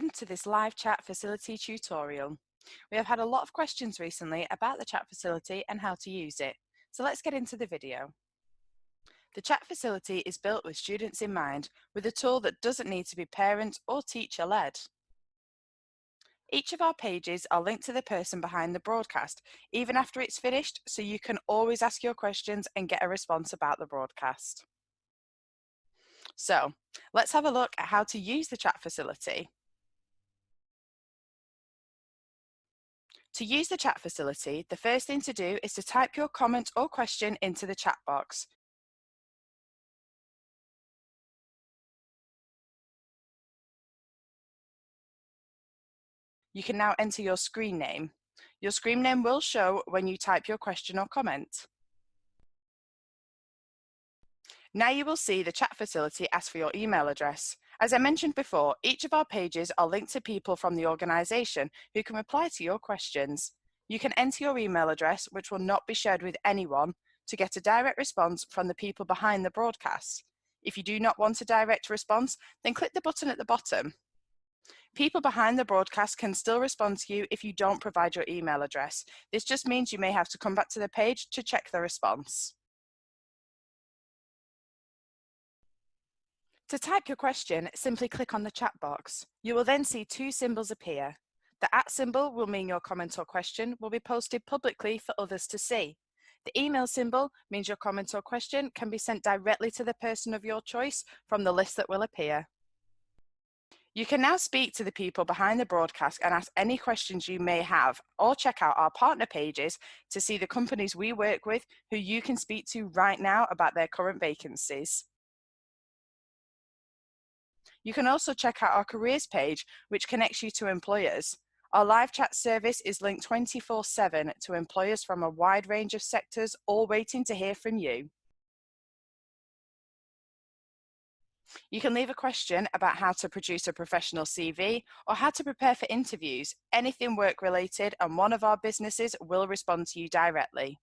Welcome to this live chat facility tutorial. We have had a lot of questions recently about the chat facility and how to use it, so let's get into the video. The chat facility is built with students in mind, with a tool that doesn't need to be parent or teacher led. Each of our pages are linked to the person behind the broadcast, even after it's finished, so you can always ask your questions and get a response about the broadcast. So, let's have a look at how to use the chat facility. To use the chat facility, the first thing to do is to type your comment or question into the chat box. You can now enter your screen name. Your screen name will show when you type your question or comment. Now you will see the chat facility ask for your email address. As I mentioned before, each of our pages are linked to people from the organisation who can reply to your questions. You can enter your email address, which will not be shared with anyone, to get a direct response from the people behind the broadcast. If you do not want a direct response, then click the button at the bottom. People behind the broadcast can still respond to you if you don't provide your email address. This just means you may have to come back to the page to check the response. To type your question, simply click on the chat box. You will then see two symbols appear. The @ symbol will mean your comment or question will be posted publicly for others to see. The email symbol means your comment or question can be sent directly to the person of your choice from the list that will appear. You can now speak to the people behind the broadcast and ask any questions you may have, or check out our partner pages to see the companies we work with who you can speak to right now about their current vacancies. You can also check out our careers page, which connects you to employers. Our live chat service is linked 24/7 to employers from a wide range of sectors, all waiting to hear from you. You can leave a question about how to produce a professional CV or how to prepare for interviews, anything work related, and one of our businesses will respond to you directly.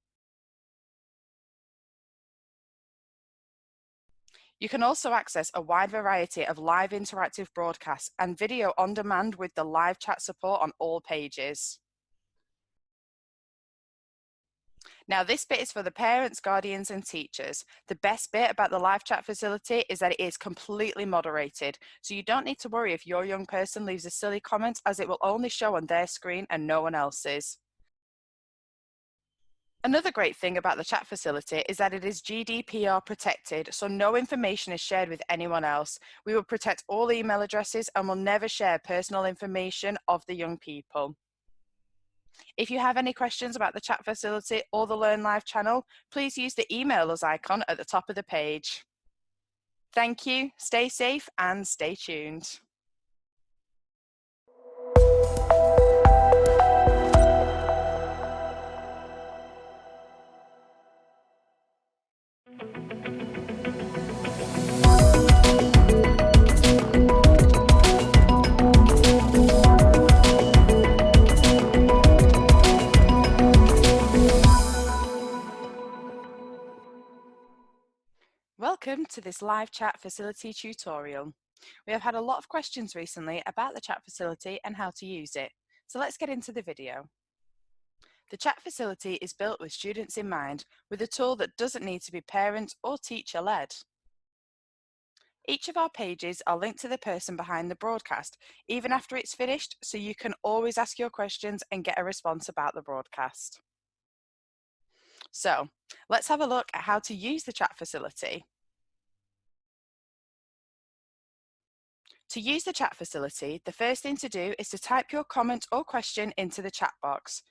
You can also access a wide variety of live interactive broadcasts and video on demand with the live chat support on all pages. Now, this bit is for the parents, guardians, and teachers. The best bit about the live chat facility is that it is completely moderated, so you don't need to worry if your young person leaves a silly comment, as it will only show on their screen and no one else's. Another great thing about the chat facility is that it is GDPR protected, so no information is shared with anyone else. We will protect all email addresses and will never share personal information of the young people. If you have any questions about the chat facility or the Learn Live channel, please use the email us icon at the top of the page. Thank you, stay safe and stay tuned. Welcome to this live chat facility tutorial. We have had a lot of questions recently about the chat facility and how to use it, so let's get into the video. The chat facility is built with students in mind, with a tool that doesn't need to be parent or teacher led. Each of our pages are linked to the person behind the broadcast, even after it's finished, so you can always ask your questions and get a response about the broadcast. So, let's have a look at how to use the chat facility. To use the chat facility, the first thing to do is to type your comment or question into the chat box.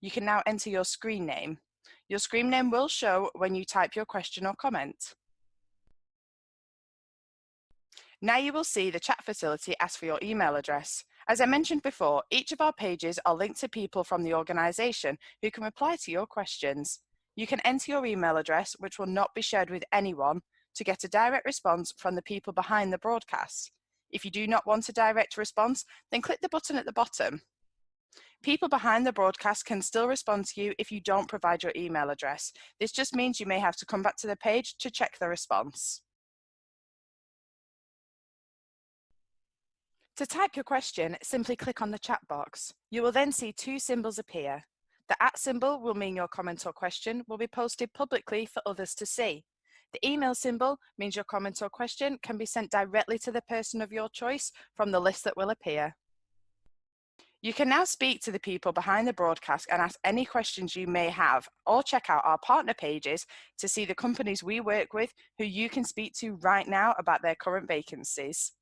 You can now enter your screen name. Your screen name will show when you type your question or comment. Now you will see the chat facility ask for your email address. As I mentioned before, each of our pages are linked to people from the organisation who can reply to your questions. You can enter your email address, which will not be shared with anyone, to get a direct response from the people behind the broadcast. If you do not want a direct response, then click the button at the bottom. People behind the broadcast can still respond to you if you don't provide your email address. This just means you may have to come back to the page to check the response. To type your question, simply click on the chat box. You will then see two symbols appear. The @ symbol will mean your comment or question will be posted publicly for others to see. The email symbol means your comment or question can be sent directly to the person of your choice from the list that will appear. You can now speak to the people behind the broadcast and ask any questions you may have, or check out our partner pages to see the companies we work with who you can speak to right now about their current vacancies.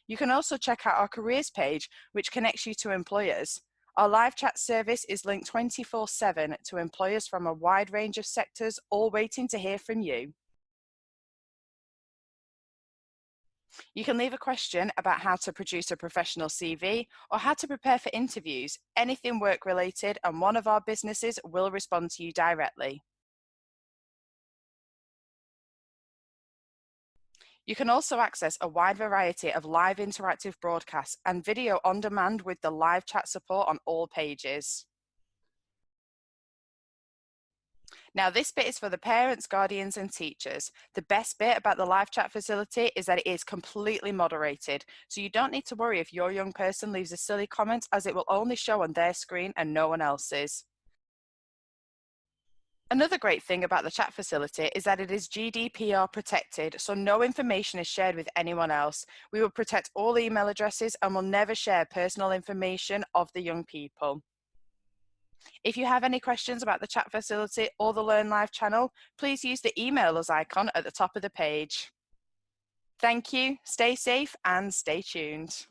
You can also check out our careers page, which connects you to employers. Our live chat service is linked 24/7 to employers from a wide range of sectors, all waiting to hear from you. You can leave a question about how to produce a professional CV or how to prepare for interviews, anything work related, and one of our businesses will respond to you directly. You can also access a wide variety of live interactive broadcasts and video on demand with the live chat support on all pages. Now, this bit is for the parents, guardians, and teachers. The best bit about the live chat facility is that it is completely moderated, so you don't need to worry if your young person leaves a silly comment, as it will only show on their screen and no one else's. Another great thing about the chat facility is that it is GDPR protected, so no information is shared with anyone else. We will protect all email addresses and will never share personal information of the young people. If you have any questions about the chat facility or the Learn Live channel, please use the email us icon at the top of the page. Thank you, stay safe and stay tuned.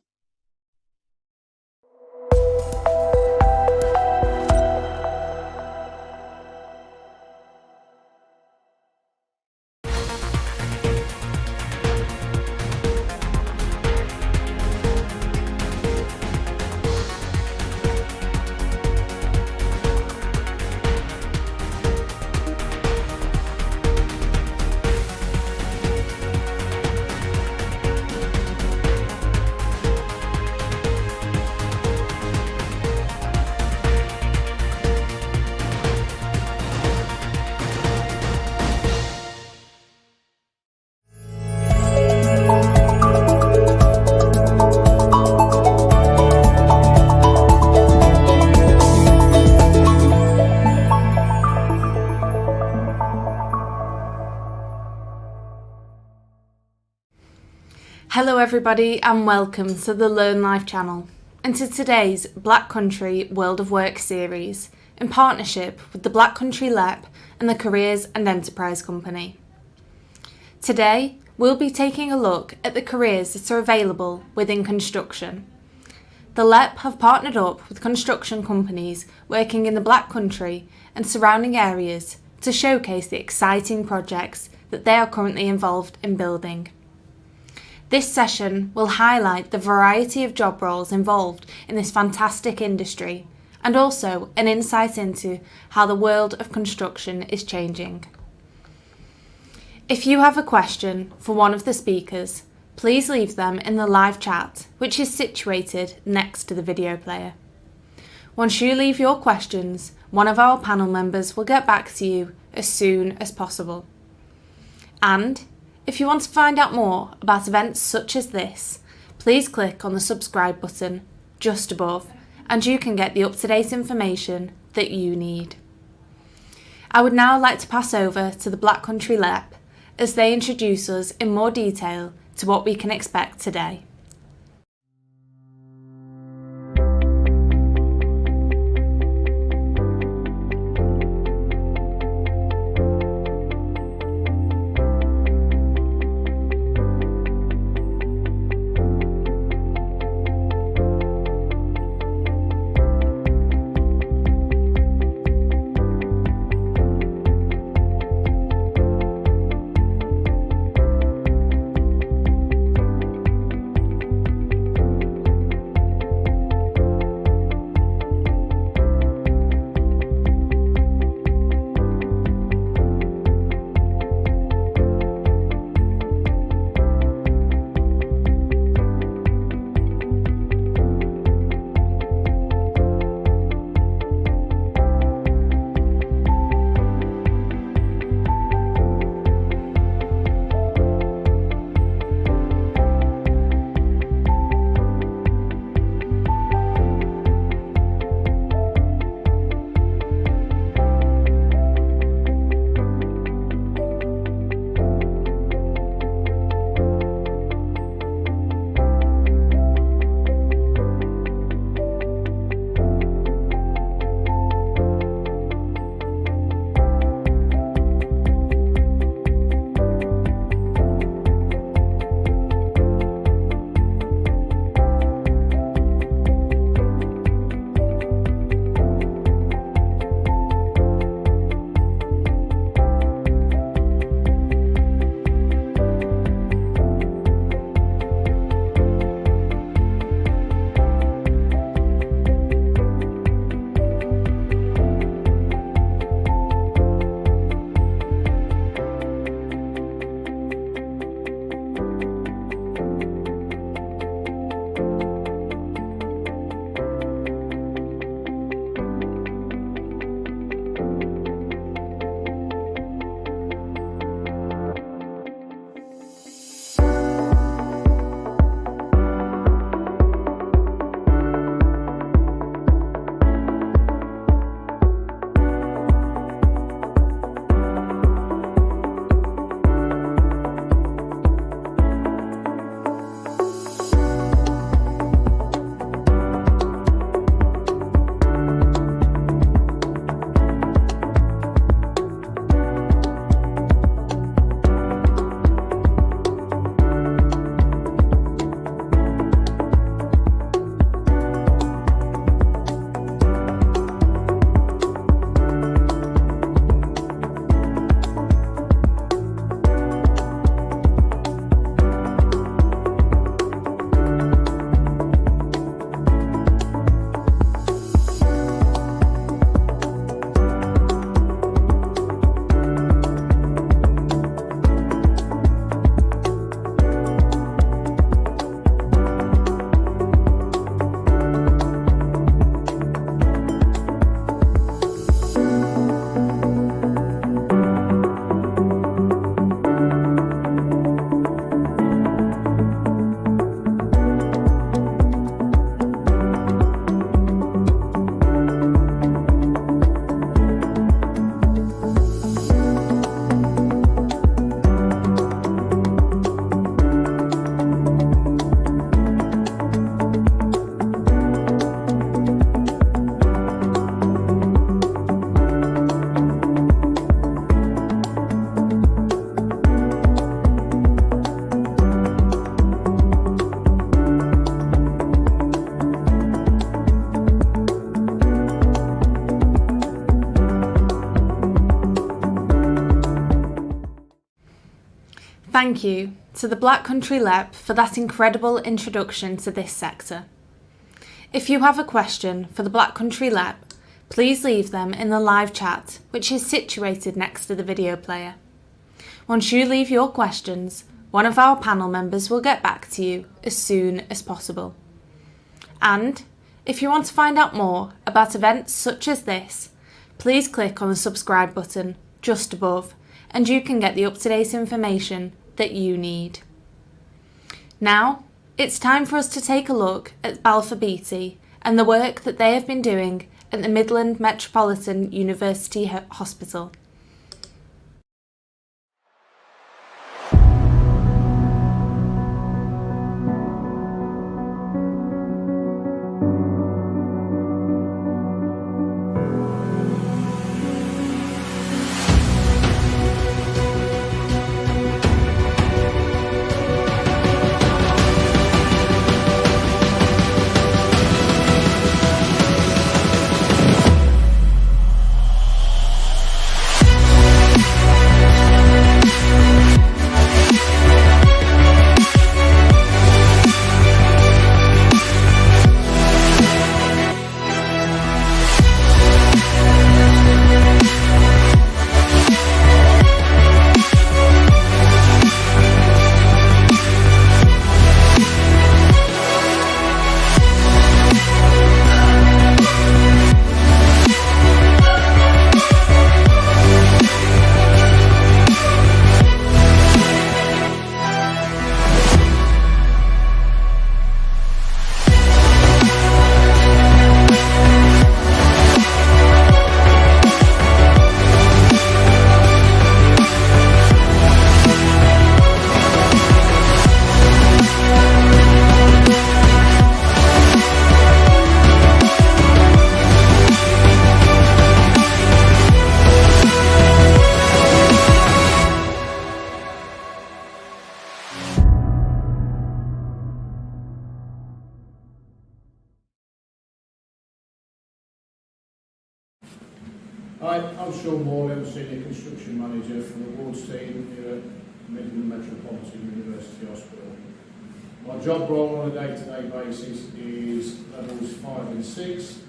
Hello everybody and welcome to the Learn Live channel and to today's Black Country World of Work series in partnership with the Black Country LEP and the Careers and Enterprise Company. Today we'll be taking a look at the careers that are available within construction. The LEP have partnered up with construction companies working in the Black Country and surrounding areas to showcase the exciting projects that they are currently involved in building. This session will highlight the variety of job roles involved in this fantastic industry and also an insight into how the world of construction is changing. If you have a question for one of the speakers, please leave them in the live chat, which is situated next to the video player. Once you leave your questions, one of our panel members will get back to you as soon as possible. And if you want to find out more about events such as this, please click on the subscribe button just above and you can get the up-to-date information that you need. I would now like to pass over to the Black Country LEP as they introduce us in more detail to what we can expect today. Thank you to the Black Country LEP for that incredible introduction to this sector. If you have a question for the Black Country LEP, please leave them in the live chat, which is situated next to the video player. Once you leave your questions, one of our panel members will get back to you as soon as possible. And if you want to find out more about events such as this, please click on the subscribe button just above and you can get the up-to-date information that you need. Now, it's time for us to take a look at Balfour Beatty and the work that they have been doing at the Midland Metropolitan University Hospital. Hi, I'm Sean Morley, I'm Senior Construction Manager for the wards team here at Midland Metropolitan University Hospital. My job role on a day-to-day basis is levels 5 and 6.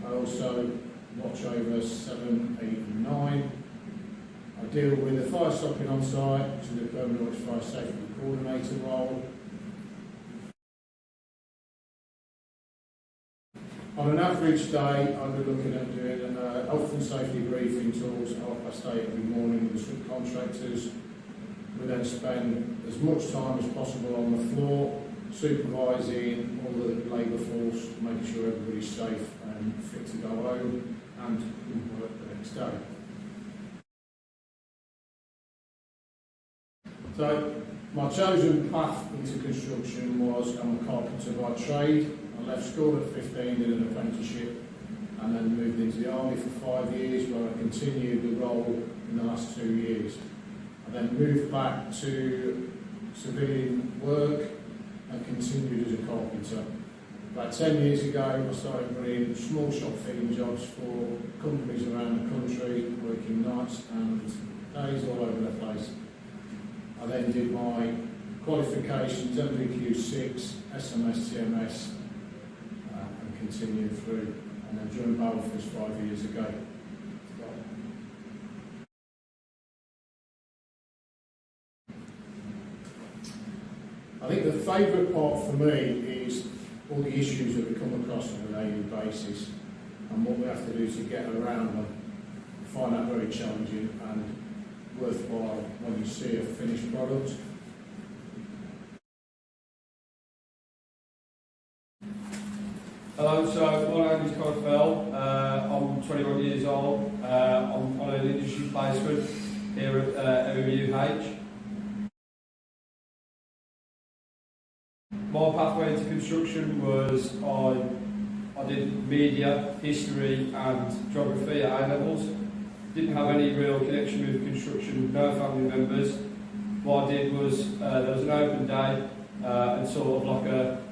I also watch over 7, 8 and 9. I deal with the fire stopping on site, which is the Permanent Fire Safety Coordinator role. On an average day, I'll be looking at doing health and safety briefing talks. I stay every morning with the subcontractors. We then spend as much time as possible on the floor, supervising all the labour force, making sure everybody's safe and fit to go home and in work the next day. So, my chosen path into construction was I'm a carpenter by trade. I left school at 15, did an apprenticeship, and then moved into the army for 5 years, where I continued the role in the last 2 years. I then moved back to civilian work and continued as a carpenter. About 10 years ago, I started running small shop fitting jobs for companies around the country, working nights and days all over the place. I then did my qualifications, MVQ6, SMS, TMS, and continued through. And then joined Balfour's 5 years ago. I think the favourite part for me is all the issues that we come across on a daily basis and what we have to do to get around them. I find that very challenging and worthwhile when you see a finished product. Hello, so my name is Conor Fell. I'm 21 years old. I'm on an industry placement here at MUH. My pathway into construction was I did media, history and geography at A levels. Didn't have any real connection with construction, no family members. What I did was there was an open day and sort of like a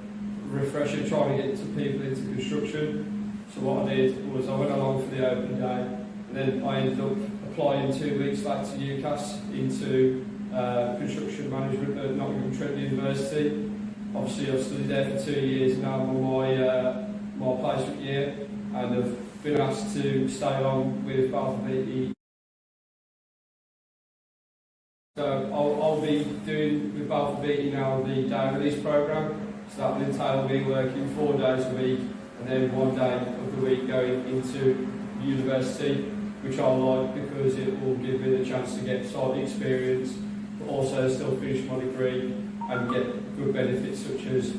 refresher trying to get people into construction. So what I did was I went along for the open day and then I ended up applying 2 weeks back to UCAS into construction management at Nottingham Trent University. Obviously I've studied there for 2 years now, my placement year, and I've been asked to stay on with Balfour Beatty. So I'll be doing with Balfour Beatty now the day release programme, so that will entail me working 4 days a week and then 1 day of the week going into university, which I like because it will give me the chance to get site experience, but also still finish my degree and get good benefits such as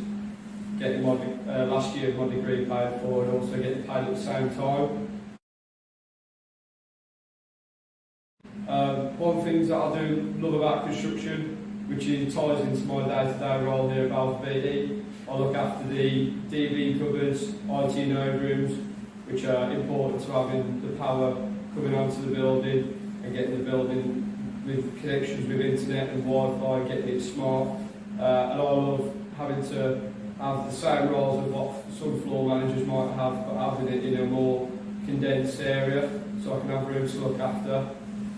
getting my last year of my degree paid for and also getting paid at the same time. One of the things that I do love about construction, which ties into my day-to-day role here at Balfour Beatty, I look after the DB cupboards, IT node rooms, which are important to having the power coming onto the building and getting the building with connections with internet and Wi-Fi, getting it smart. And I love having to have the same roles as what some floor managers might have, but having it in a more condensed area so I can have room to look after.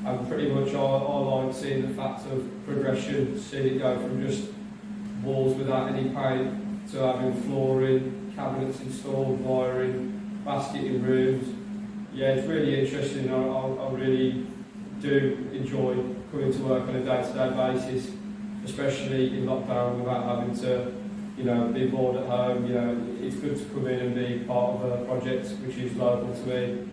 And pretty much I like seeing the fact of progression, seeing it go from just walls without any paint to having flooring, cabinets installed, wiring, basketing rooms. Yeah, it's really interesting. I really do enjoy coming to work on a day-to-day basis, especially in lockdown without having to, be bored at home. It's good to come in and be part of a project which is local to me.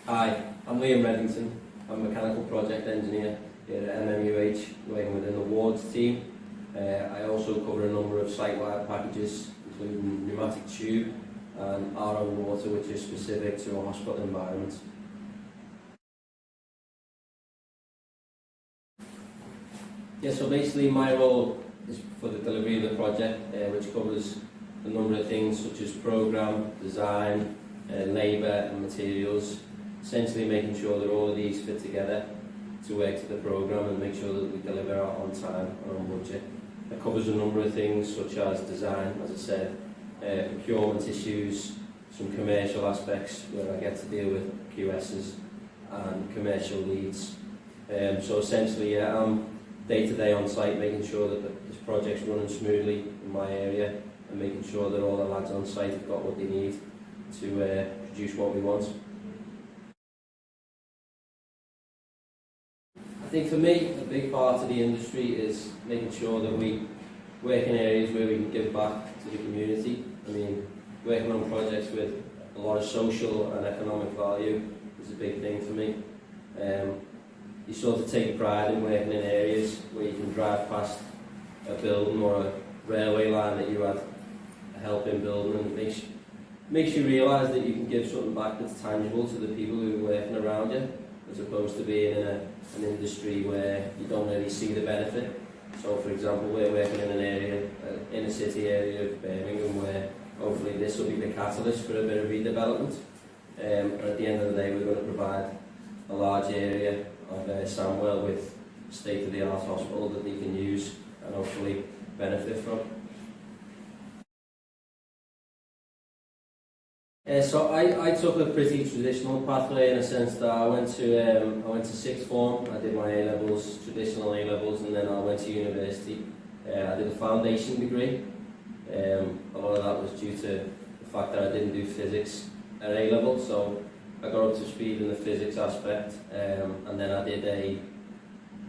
Hi, I'm Liam Reddington. I'm a mechanical project engineer here at MMUH, working within the wards team. I also cover a number of site-wide packages, including pneumatic tube and RO water, which is specific to a hospital environment. Yeah, so basically my role is for the delivery of the project, which covers a number of things such as programme, design, labour and materials. Essentially making sure that all of these fit together to work to the programme and make sure that we deliver on time and on budget. It covers a number of things such as design, as I said, procurement issues, some commercial aspects where I get to deal with QSs and commercial leads. So essentially, I'm day-to-day on site making sure that this project's running smoothly in my area and making sure that all the lads on site have got what they need to produce what we want. I think for me, a big part of the industry is making sure that we work in areas where we can give back to the community. I mean, working on projects with a lot of social and economic value is a big thing for me. You sort of take pride in working in areas where you can drive past a building or a railway line that you had a help in building, and it makes you realise that you can give something back that's tangible to the people who are working around you, as opposed to being in an industry where you don't really see the benefit. So for example, we're working in an area, in a city area of Birmingham, where hopefully this will be the catalyst for a bit of redevelopment. And at the end of the day, we're going to provide a large area of Sandwell with state-of-the-art hospital that they can use and hopefully benefit from. So I took a pretty traditional pathway in a sense that I went to sixth form. I did my A-levels, traditional A-levels, and then I went to university. I did a foundation degree. A lot of that was due to the fact that I didn't do physics at A-level, so I got up to speed in the physics aspect, and then I did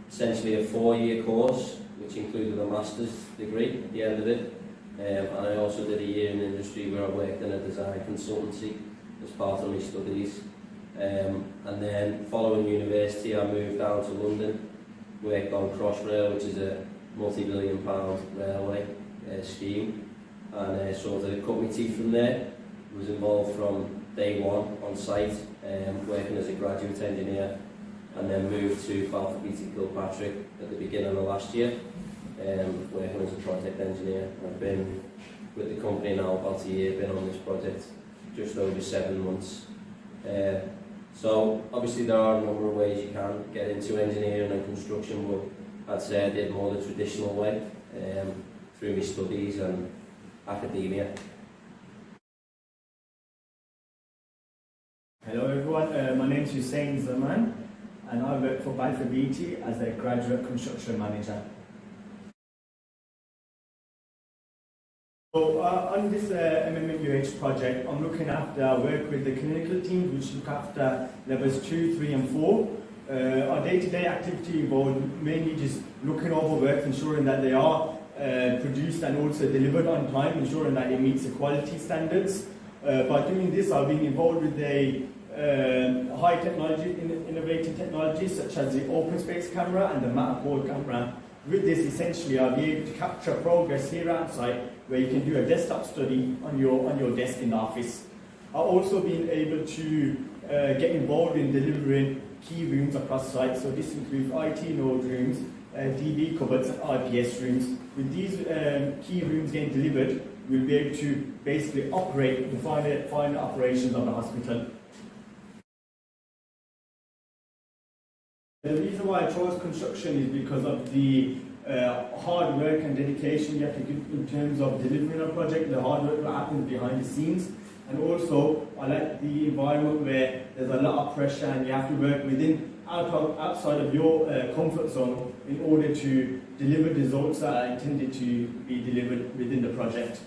essentially a 4-year course, which included a master's degree at the end of it. And I also did a year in industry where I worked in a design consultancy as part of my studies. And then following university, I moved down to London, worked on Crossrail, which is a multi-billion-pound railway scheme, and sort of cut my teeth from there. Was involved from day one on site, working as a graduate engineer, and then moved to Balfour Beatty Kilpatrick at the beginning of last year, working as a project engineer. I've been with the company now about a year, been on this project just over 7 months. So obviously there are a number of ways you can get into engineering and construction, but I'd say I did more the traditional way, through my studies and academia. Hello everyone, my name is Hussein Zaman. and I work for Balfour Beatty as a graduate construction manager. So on this MMUH project, I'm looking after, I work with the clinical teams which look after levels 2, 3 and 4. Our day-to-day activity involves mainly just looking over work, ensuring that they are produced and also delivered on time, ensuring that it meets the quality standards. By doing this, I've been involved with a high technology, innovative technologies such as the open space camera and the Matterport camera. With this, essentially, I'll be able to capture progress here outside, where you can do a desktop study on your desk in the office. I've also been able to get involved in delivering key rooms across sites. So this includes IT node rooms, DB cupboards, and IPS rooms. With these key rooms getting delivered, we'll be able to basically operate the final operations of the hospital. The reason why I chose construction is because of the hard work and dedication you have to do in terms of delivering a project, the hard work that happens behind the scenes. And also, I like the environment where there's a lot of pressure and you have to work outside of your comfort zone in order to deliver the results that are intended to be delivered within the project.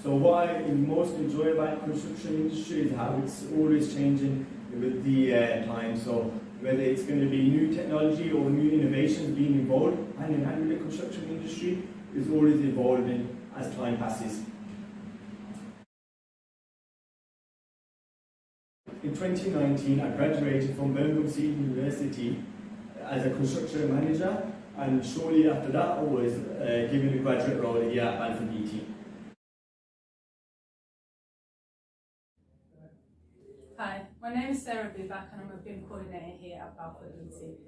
So what I most enjoy about the construction industry is how it's always changing with the time. So whether it's going to be new technology or new innovations being involved, hand in hand with the construction industry, is always evolving as time passes. In 2019, I graduated from Birmingham City University as a construction manager, and shortly after that, I was given a graduate role here at Balfour Beatty. Hi, my name is Sarah Bubak and I'm a BIM coordinator here at Balfour Beatty.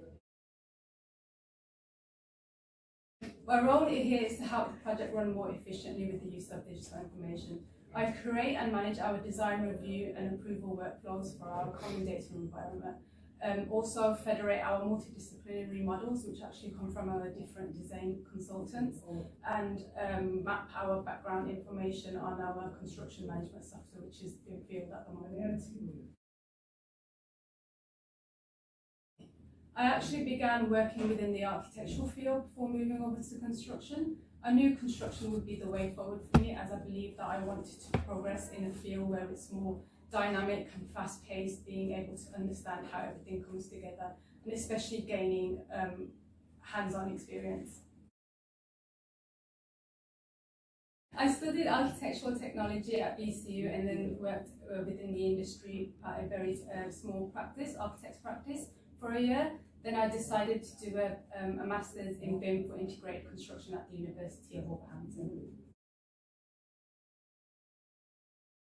My role here is to help the project run more efficiently with the use of digital information. I create and manage our design, review and approval workflows for our common data environment. Also federate our multidisciplinary models, which actually come from our different design consultants, and map our background information on our construction management software, which is in field at the moment. I actually began working within the architectural field before moving over to construction. I knew construction would be the way forward for me, as I believed that I wanted to progress in a field where it's more dynamic and fast-paced, being able to understand how everything comes together, and especially gaining hands-on experience. I studied architectural technology at BCU and then worked within the industry at a very small practice, architect's practice, for a year. Then I decided to do a master's in BIM for integrated construction at the University of Wolverhampton.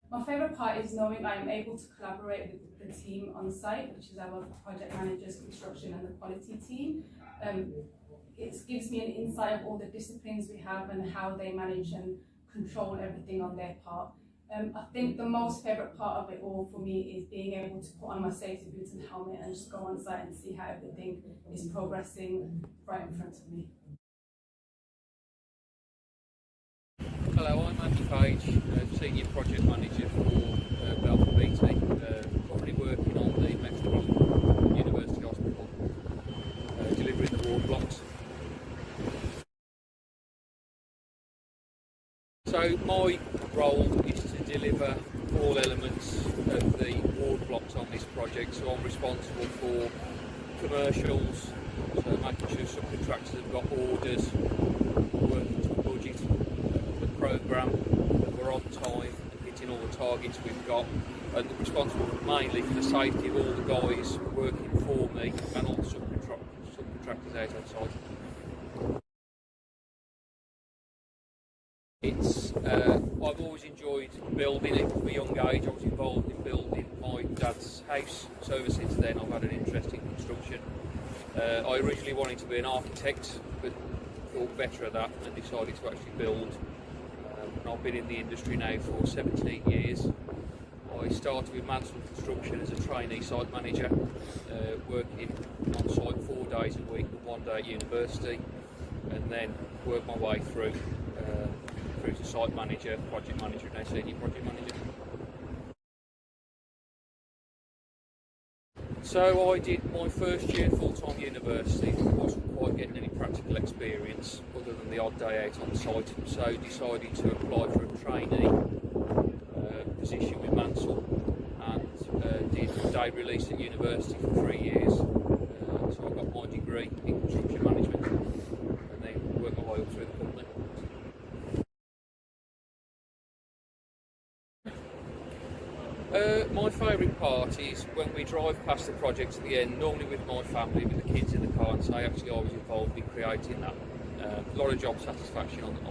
My favourite part is knowing I am able to collaborate with the team on site, which is our project managers, construction and the quality team. It gives me an insight of all the disciplines we have and how they manage and control everything on their part. I think the most favourite part of it all for me is being able to put on my safety boots and helmet and just go on site and see how everything is progressing right in front of me. Hello, I'm Andy Page, Senior Project Manager for Balfour Beatty, currently working on the Metropolitan University Hospital, delivering the ward blocks. So my role is to deliver all elements of the ward blocks on this project, so I'm responsible for commercials, so making sure subcontractors have got orders, working to a budget, the programme, that we're on time and hitting all the targets we've got, and responsible mainly for the safety of all the guys working for me and all the subcontractors out on site. I've always enjoyed building it from a young age. I was involved in building my dad's house, so ever since then I've had an interest in construction. I originally wanted to be an architect, but thought better of that and decided to actually build. And I've been in the industry now for 17 years. I started with Mansell Construction as a trainee site manager, working on site 4 days a week and 1 day at university, and then worked my way through to site manager, project manager, and now senior project manager. So I did my first year full-time university. I wasn't quite getting any practical experience other than the odd day out on site, so decided to apply for a trainee position with Mansell, and did day release at university for 3 years. So I got my degree in construction management and then worked my way up through the company. My favourite part is when we drive past the project at the end, normally with my family, with the kids in the car, and say actually I was involved in creating that. A lot of job satisfaction on that.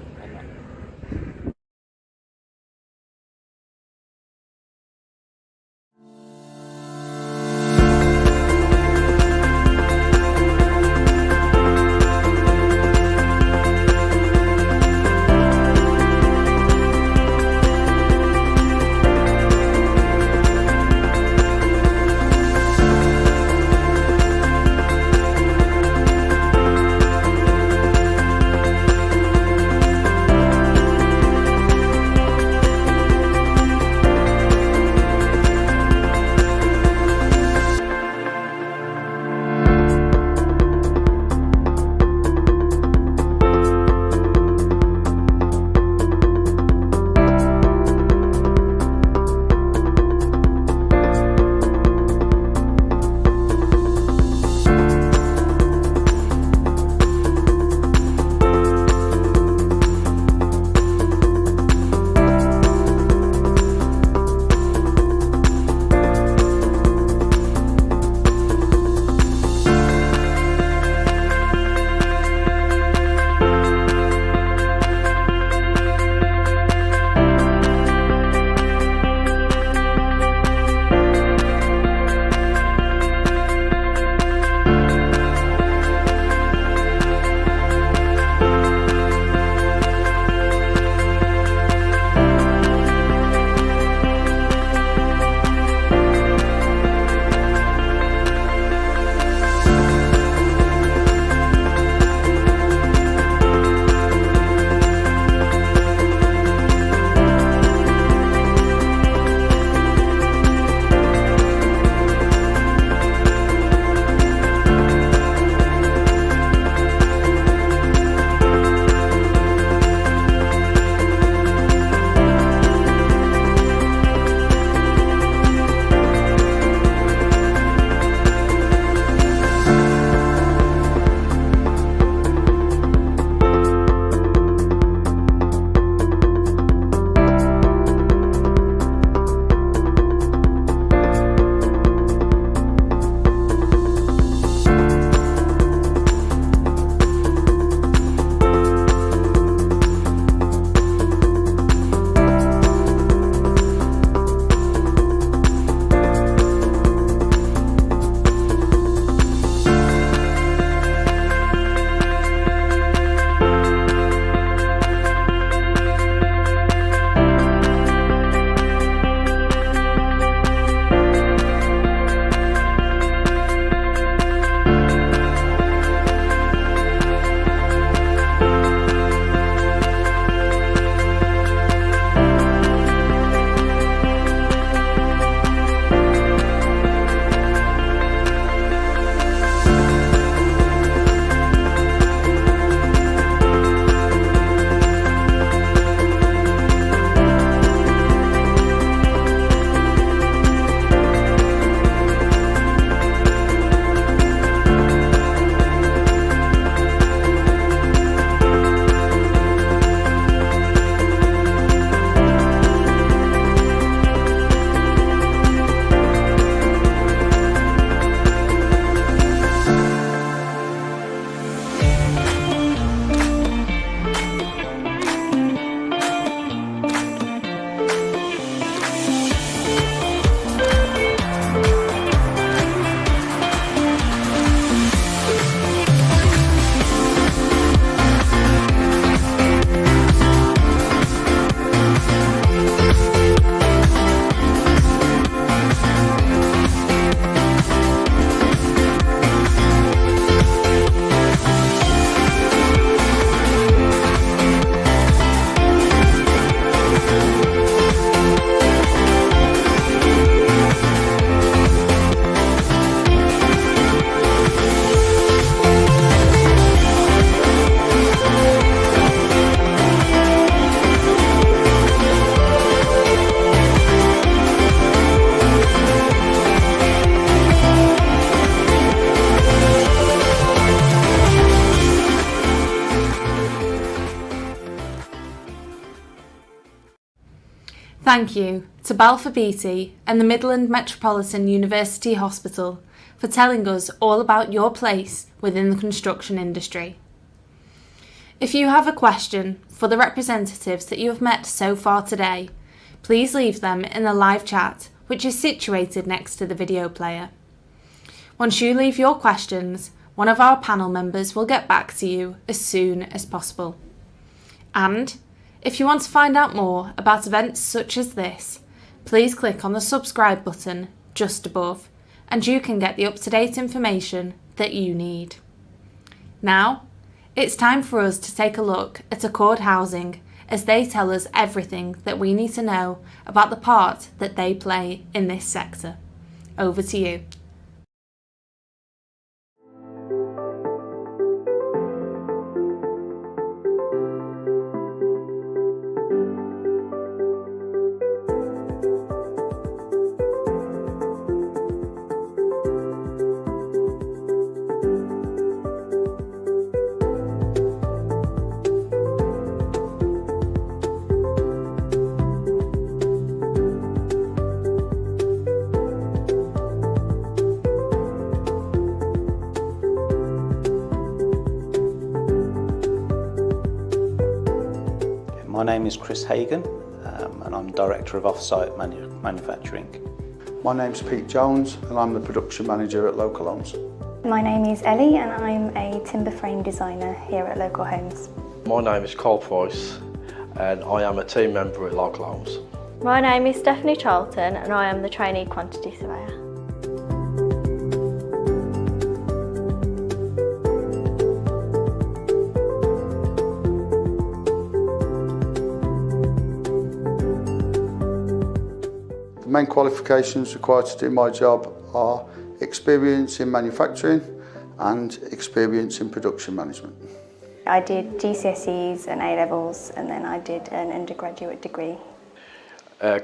Thank you to Balfour Beatty and the Midland Metropolitan University Hospital for telling us all about your place within the construction industry. If you have a question for the representatives that you have met so far today, please leave them in the live chat, which is situated next to the video player. Once you leave your questions, one of our panel members will get back to you as soon as possible. And if you want to find out more about events such as this, please click on the subscribe button just above, and you can get the up-to-date information that you need. Now, it's time for us to take a look at Accord Housing as they tell us everything that we need to know about the part that they play in this sector. Over to you. My name is Chris Hagan and I'm Director of Offsite Manufacturing. My name's Pete Jones and I'm the Production Manager at Local Homes. My name is Ellie and I'm a timber frame designer here at Local Homes. My name is Carl Price and I am a team member at Local Homes. My name is Stephanie Charlton and I am the trainee quantity surveyor. The main qualifications required to do my job are experience in manufacturing and experience in production management. I did GCSEs and A-levels and then I did an undergraduate degree.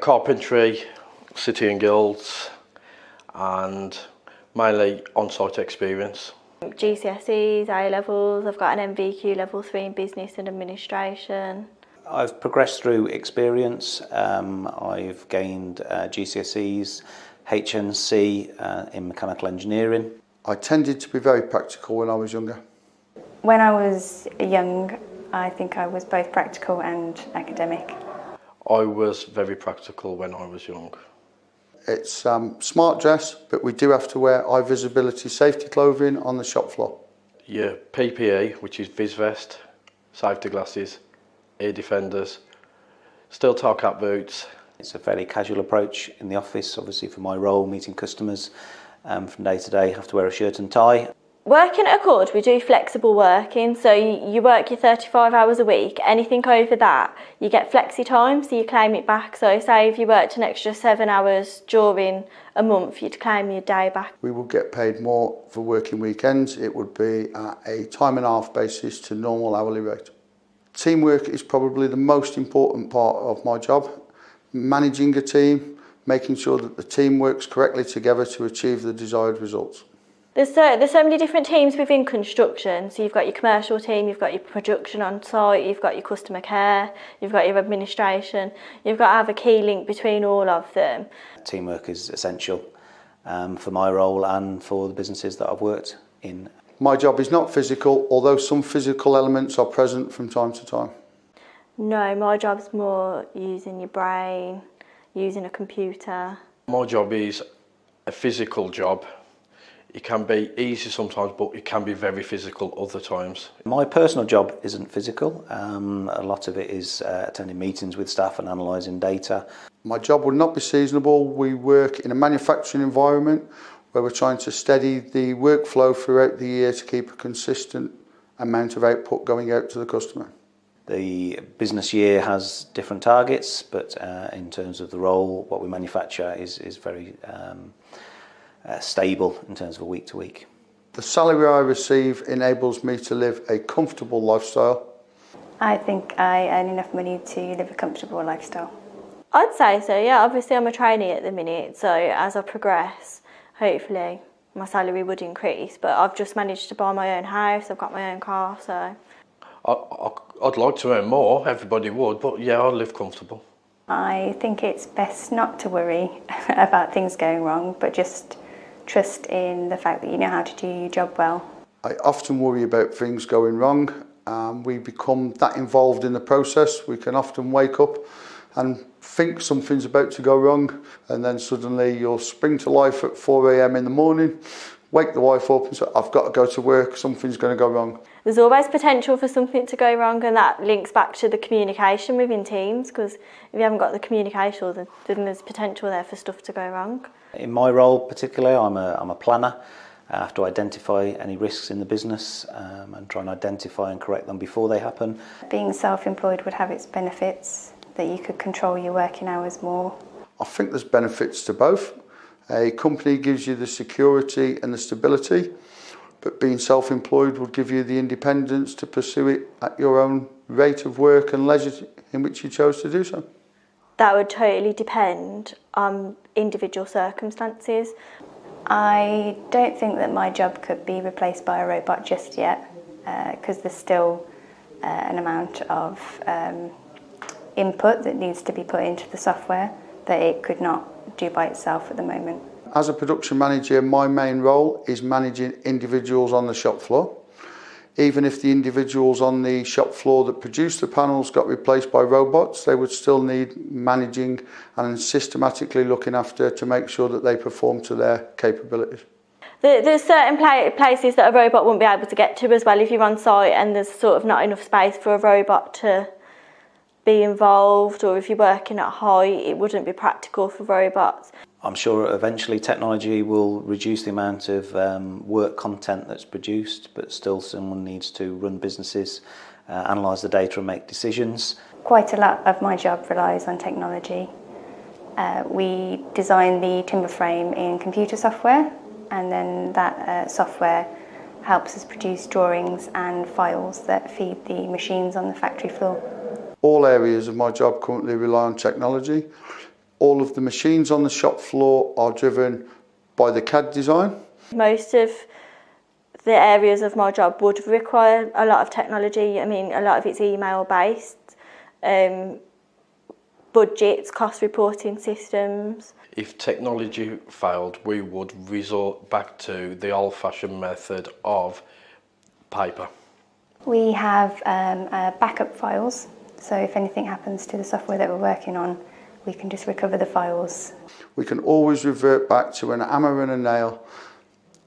Carpentry, City and Guilds and mainly on-site experience. GCSEs, A-levels, I've got an MVQ level 3 in business and administration. I've progressed through experience. I've gained GCSEs, HNC in mechanical engineering. I tended to be very practical when I was younger. When I was young, I think I was both practical and academic. I was very practical when I was young. It's smart dress, but we do have to wear high visibility safety clothing on the shop floor. Yeah, PPE, which is vis vest, safety glasses, ear defenders, steel toe cap boots. It's a fairly casual approach in the office, obviously for my role, meeting customers from day to day, have to wear a shirt and tie. Working at Accord, we do flexible working, so you work your 35 hours a week. Anything over that, you get flexi time, so you claim it back. So say if you worked an extra 7 hours during a month, you'd claim your day back. We would get paid more for working weekends. It would be at a time and a half basis to normal hourly rate. Teamwork is probably the most important part of my job. Managing a team, making sure that the team works correctly together to achieve the desired results. There's so many different teams within construction. So you've got your commercial team, you've got your production on site, you've got your customer care, you've got your administration. You've got to have a key link between all of them. Teamwork is essential for my role and for the businesses that I've worked in. My job is not physical, although some physical elements are present from time to time. No, my job's more using your brain, using a computer. My job is a physical job. It can be easy sometimes, but it can be very physical other times. My personal job isn't physical. A lot of it is attending meetings with staff and analysing data. My job would not be seasonable. We work in a manufacturing environment where we're trying to steady the workflow throughout the year to keep a consistent amount of output going out to the customer. The business year has different targets, but in terms of the role, what we manufacture is very stable in terms of a week to week. The salary I receive enables me to live a comfortable lifestyle. I think I earn enough money to live a comfortable lifestyle. I'd say so, yeah. Obviously I'm a trainee at the minute, so as I progress, hopefully my salary would increase, but I've just managed to buy my own house, I've got my own car, so... I'd like to earn more, everybody would, but yeah, I live comfortable. I think it's best not to worry about things going wrong, but just trust in the fact that you know how to do your job well. I often worry about things going wrong. We become that involved in the process. We can often wake up and think something's about to go wrong, and then suddenly you'll spring to life at 4 a.m. in the morning, wake the wife up and say, I've got to go to work, something's going to go wrong. There's always potential for something to go wrong, and that links back to the communication within teams, because if you haven't got the communication, then there's potential there for stuff to go wrong. In my role particularly, I'm a planner. I have to identify any risks in the business and try and identify and correct them before they happen. Being self-employed would have its benefits, that you could control your working hours more. I think there's benefits to both. A company gives you the security and the stability, but being self-employed would give you the independence to pursue it at your own rate of work and leisure in which you chose to do so. That would totally depend on individual circumstances. I don't think that my job could be replaced by a robot just yet, because there's still an amount of input that needs to be put into the software that it could not do by itself at the moment. As a production manager, my main role is managing individuals on the shop floor. Even if the individuals on the shop floor that produce the panels got replaced by robots, they would still need managing and systematically looking after to make sure that they perform to their capabilities. There's certain places that a robot won't be able to get to as well if you're on site and there's sort of not enough space for a robot to be involved, or if you're working at height, it wouldn't be practical for robots. I'm sure eventually technology will reduce the amount of work content that's produced, but still someone needs to run businesses, analyse the data and make decisions. Quite a lot of my job relies on technology. We design the timber frame in computer software, and then that software helps us produce drawings and files that feed the machines on the factory floor. All areas of my job currently rely on technology. All of the machines on the shop floor are driven by the CAD design. Most of the areas of my job would require a lot of technology. I mean, a lot of it's email based, budgets, cost reporting systems. If technology failed, we would resort back to the old-fashioned method of paper. We have backup files, so if anything happens to the software that we're working on, we can just recover the files. We can always revert back to an hammer and a nail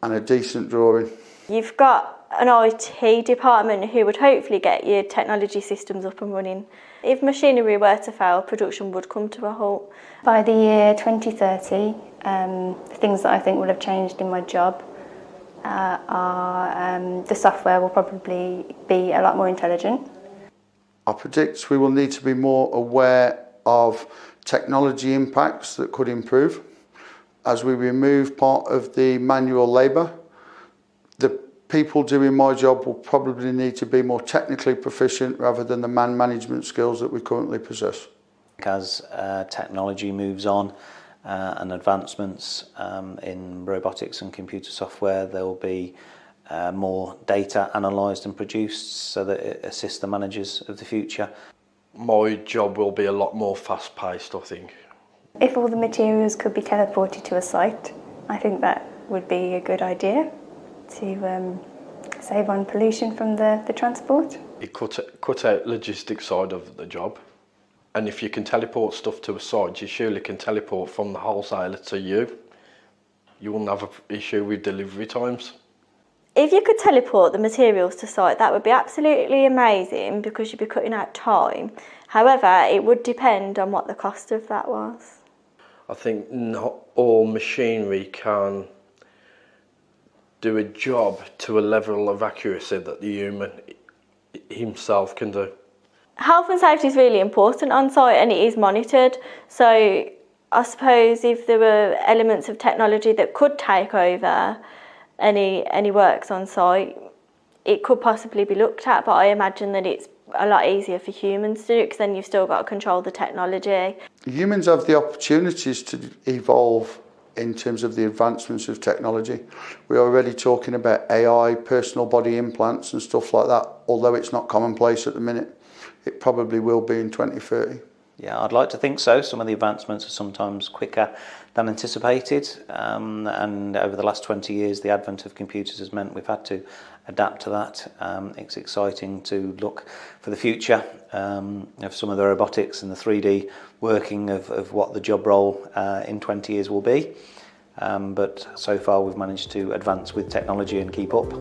and a decent drawing. You've got an IT department who would hopefully get your technology systems up and running. If machinery were to fail, production would come to a halt. By the year 2030, things that I think will have changed in my job are the software will probably be a lot more intelligent. I predict we will need to be more aware of technology impacts that could improve. As we remove part of the manual labour, the people doing my job will probably need to be more technically proficient rather than the man management skills that we currently possess. As technology moves on and advancements in robotics and computer software, there will be more data analysed and produced so that it assists the managers of the future. My job will be a lot more fast-paced, I think. If all the materials could be teleported to a site, I think that would be a good idea to save on pollution from the transport. It cut out logistics side of the job, and if you can teleport stuff to a site, you surely can teleport from the wholesaler to you. You wouldn't have an issue with delivery times. If you could teleport the materials to site, that would be absolutely amazing because you'd be cutting out time. However, it would depend on what the cost of that was. I think not all machinery can do a job to a level of accuracy that the human himself can do. Health and safety is really important on site and it is monitored. So I suppose if there were elements of technology that could take over any works on site, it could possibly be looked at, but I imagine that it's a lot easier for humans to do because then you've still got to control the technology. Humans have the opportunities to evolve in terms of the advancements of technology. We're already talking about AI, personal body implants and stuff like that, although it's not commonplace at the minute. It probably will be in 2030. Yeah, I'd like to think so. Some of the advancements are sometimes quicker than anticipated, and over the last 20 years the advent of computers has meant we've had to adapt to that. It's exciting to look for the future of some of the robotics and the 3D working of what the job role in 20 years will be, but so far we've managed to advance with technology and keep up.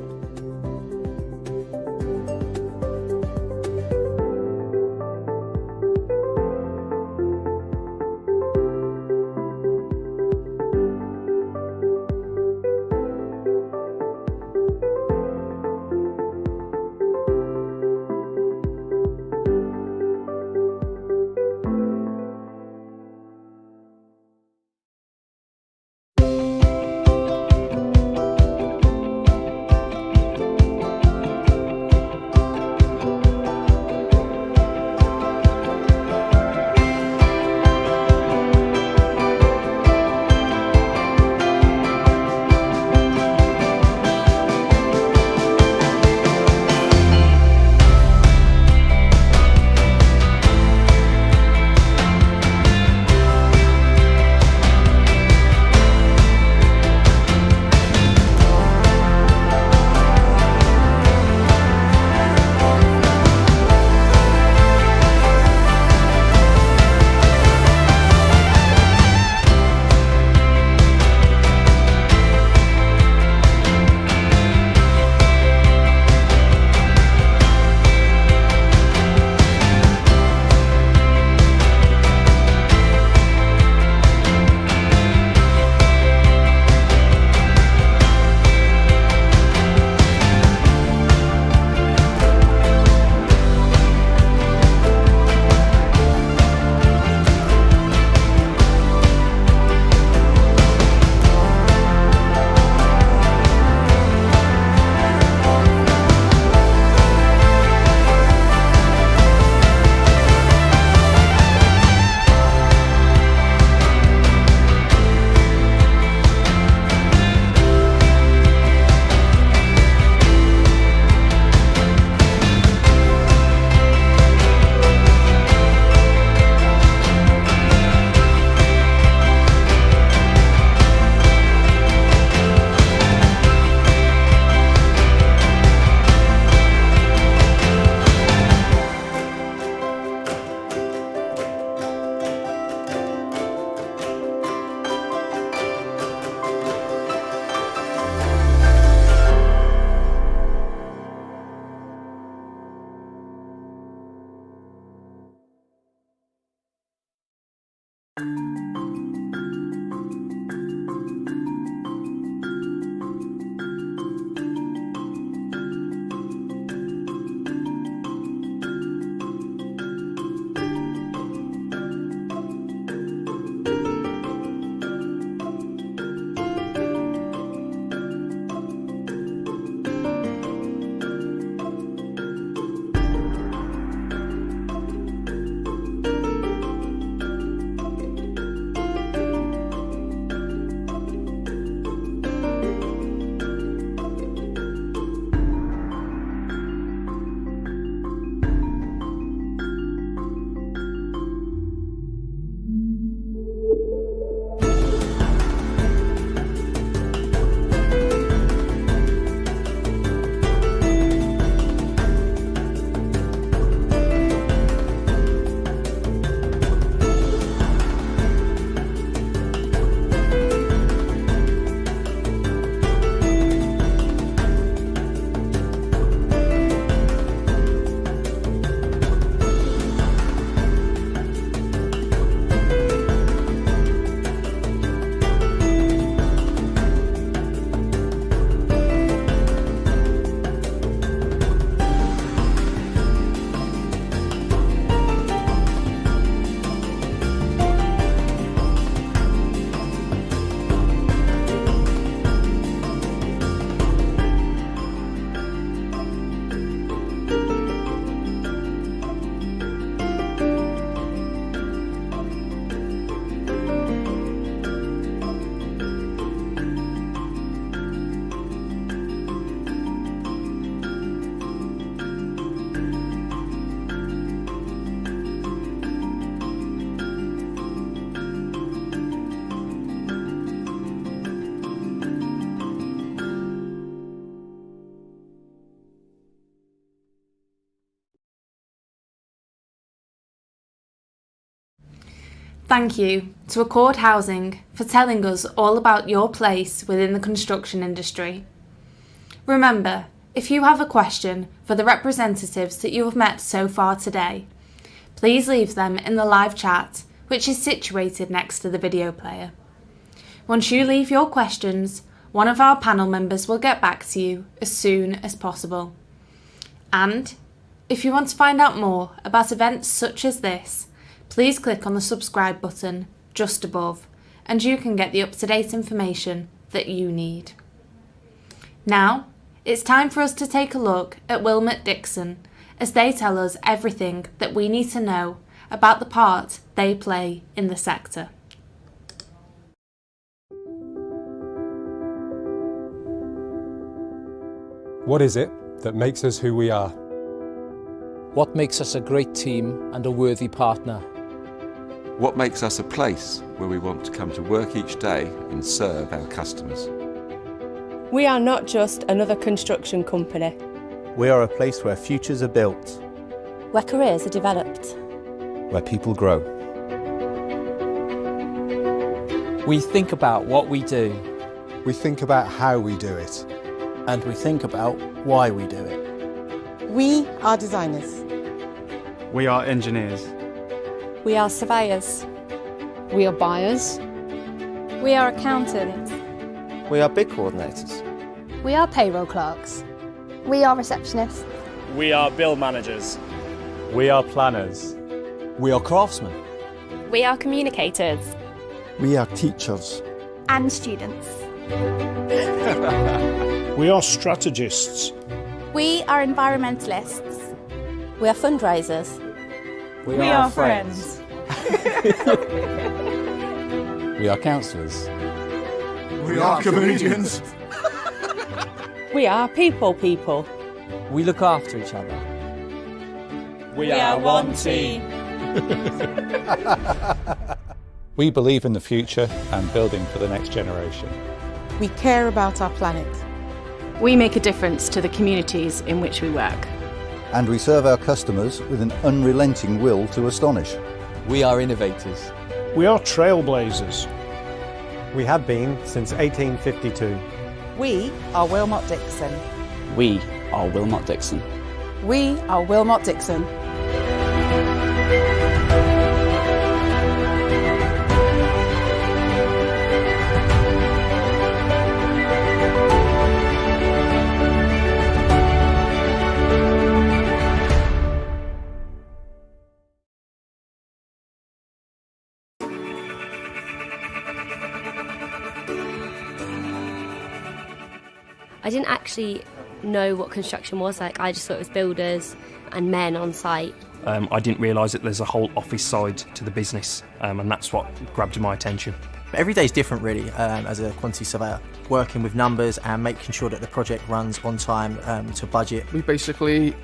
Thank you to Accord Housing for telling us all about your place within the construction industry. Remember, if you have a question for the representatives that you have met so far today, please leave them in the live chat, which is situated next to the video player. Once you leave your questions, one of our panel members will get back to you as soon as possible. And if you want to find out more about events such as this, please click on the subscribe button just above and you can get the up-to-date information that you need. Now, it's time for us to take a look at Wilmot Dixon as they tell us everything that we need to know about the part they play in the sector. What is it that makes us who we are? What makes us a great team and a worthy partner? What makes us a place where we want to come to work each day and serve our customers? We are not just another construction company. We are a place where futures are built, Where careers are developed. where people grow. We think about what we do. We think about how we do it. And we think about why we do it. We are designers. We are engineers. We are surveyors. We are buyers. We are accountants. We are bid coordinators. We are payroll clerks. We are receptionists. We are bill managers. We are planners. We are craftsmen. We are communicators. We are teachers. And students. We are strategists. We are environmentalists. We are fundraisers. We are friends. We are counsellors. We are comedians. We are people. We look after each other. We are one team. We believe in the future and building for the next generation. We care about our planet. We make a difference to the communities in which we work. And we serve our customers with an unrelenting will to astonish. We are innovators. We are trailblazers. We have been since 1852. We are Wilmot Dixon. We are Wilmot Dixon. We are Wilmot Dixon. I didn't actually know what construction was like. I just thought it was builders and men on site. I didn't realise that there's a whole office side to the business, and that's what grabbed my attention. Every day is different really as a quantity surveyor, working with numbers and making sure that the project runs on time to budget. We basically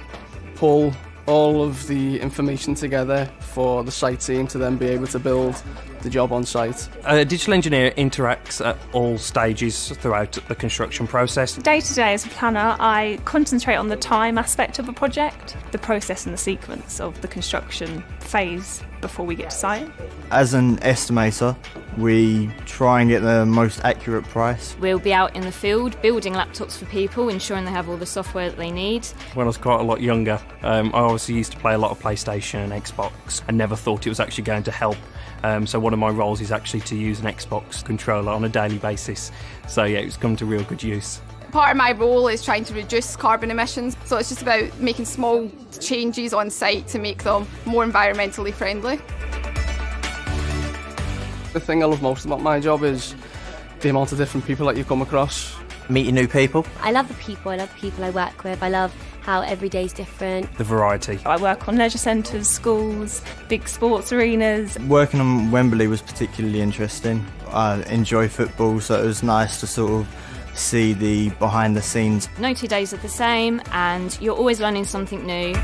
pull all of the information together for the site team to then be able to build the job on site. A digital engineer interacts at all stages throughout the construction process. Day to day as a planner, I concentrate on the time aspect of a project, the process and the sequence of the construction phase before we get to site. As an estimator, we try and get the most accurate price. We'll be out in the field building laptops for people, ensuring they have all the software that they need. When I was quite a lot younger, I obviously used to play a lot of PlayStation and Xbox and never thought it was actually going to help. So one of my roles is actually to use an Xbox controller on a daily basis. So yeah, it's come to real good use. Part of my role is trying to reduce carbon emissions, so it's just about making small changes on site to make them more environmentally friendly. The thing I love most about my job is the amount of different people that you come across. Meeting new people. I love the people I work with. I love how every day's different. The variety. I work on leisure centres, schools, big sports arenas. Working on Wembley was particularly interesting. I enjoy football, so it was nice to sort of see the behind the scenes. No 2 days are the same and you're always learning something new.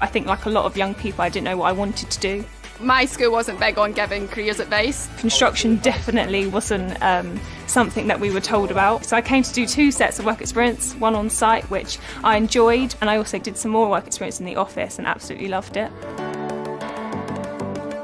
I think like a lot of young people, I didn't know what I wanted to do. My school wasn't big on giving careers advice. Construction definitely wasn't something that we were told about. So I came to do 2 sets of work experience, one on site, which I enjoyed, and I also did some more work experience in the office and absolutely loved it.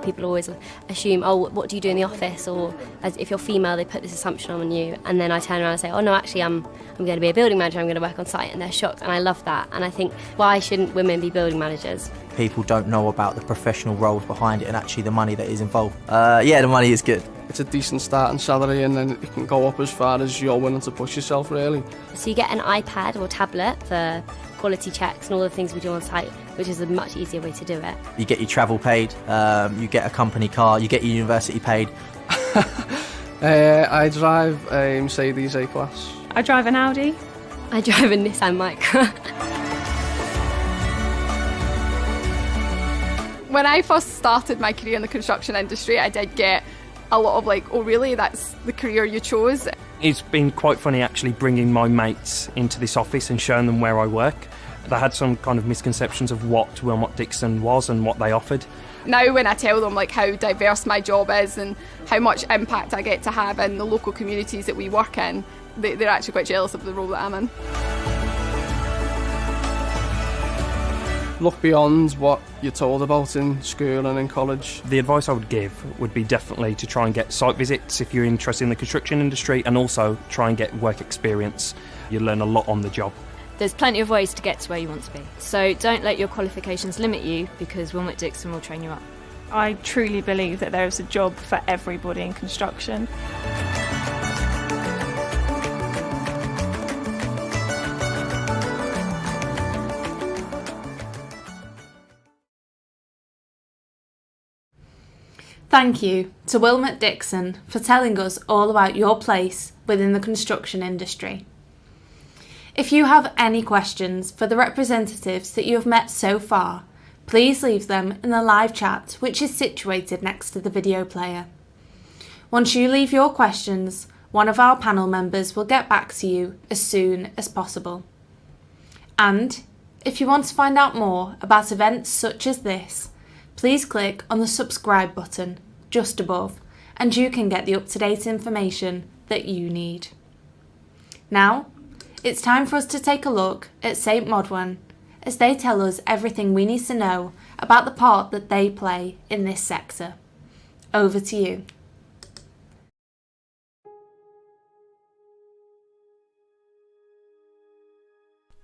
People always assume, oh, what do you do in the office? Or as if you're female, they put this assumption on you. And then I turn around and say, oh no, actually I'm going to be a building manager, I'm going to work on site, and they're shocked. And I love that. And I think, why shouldn't women be building managers? People don't know about the professional roles behind it and actually the money that is involved. Yeah, the money is good. It's a decent starting salary, and then it can go up as far as you're willing to push yourself, really. So you get an iPad or tablet for quality checks and all the things we do on site, which is a much easier way to do it. You get your travel paid, you get a company car, you get your university paid. I drive a Mercedes A-Class. I drive an Audi. I drive a Nissan Micra. When I first started my career in the construction industry, I did get a lot of like, oh really, that's the career you chose? It's been quite funny actually bringing my mates into this office and showing them where I work. They had some kind of misconceptions of what Wilmot Dixon was and what they offered. Now when I tell them like how diverse my job is and how much impact I get to have in the local communities that we work in, they're actually quite jealous of the role that I'm in. Look beyond what you're told about in school and in college. The advice I would give would be definitely to try and get site visits if you're interested in the construction industry, and also try and get work experience. You'll learn a lot on the job. There's plenty of ways to get to where you want to be. So don't let your qualifications limit you, because Wilmot Dixon will train you up. I truly believe that there is a job for everybody in construction. Thank you to Wilmot Dixon for telling us all about your place within the construction industry. If you have any questions for the representatives that you have met so far, please leave them in the live chat, which is situated next to the video player. Once you leave your questions, one of our panel members will get back to you as soon as possible. And if you want to find out more about events such as this, please click on the subscribe button just above, and you can get the up-to-date information that you need. Now, it's time for us to take a look at St Modwen as they tell us everything we need to know about the part that they play in this sector. Over to you.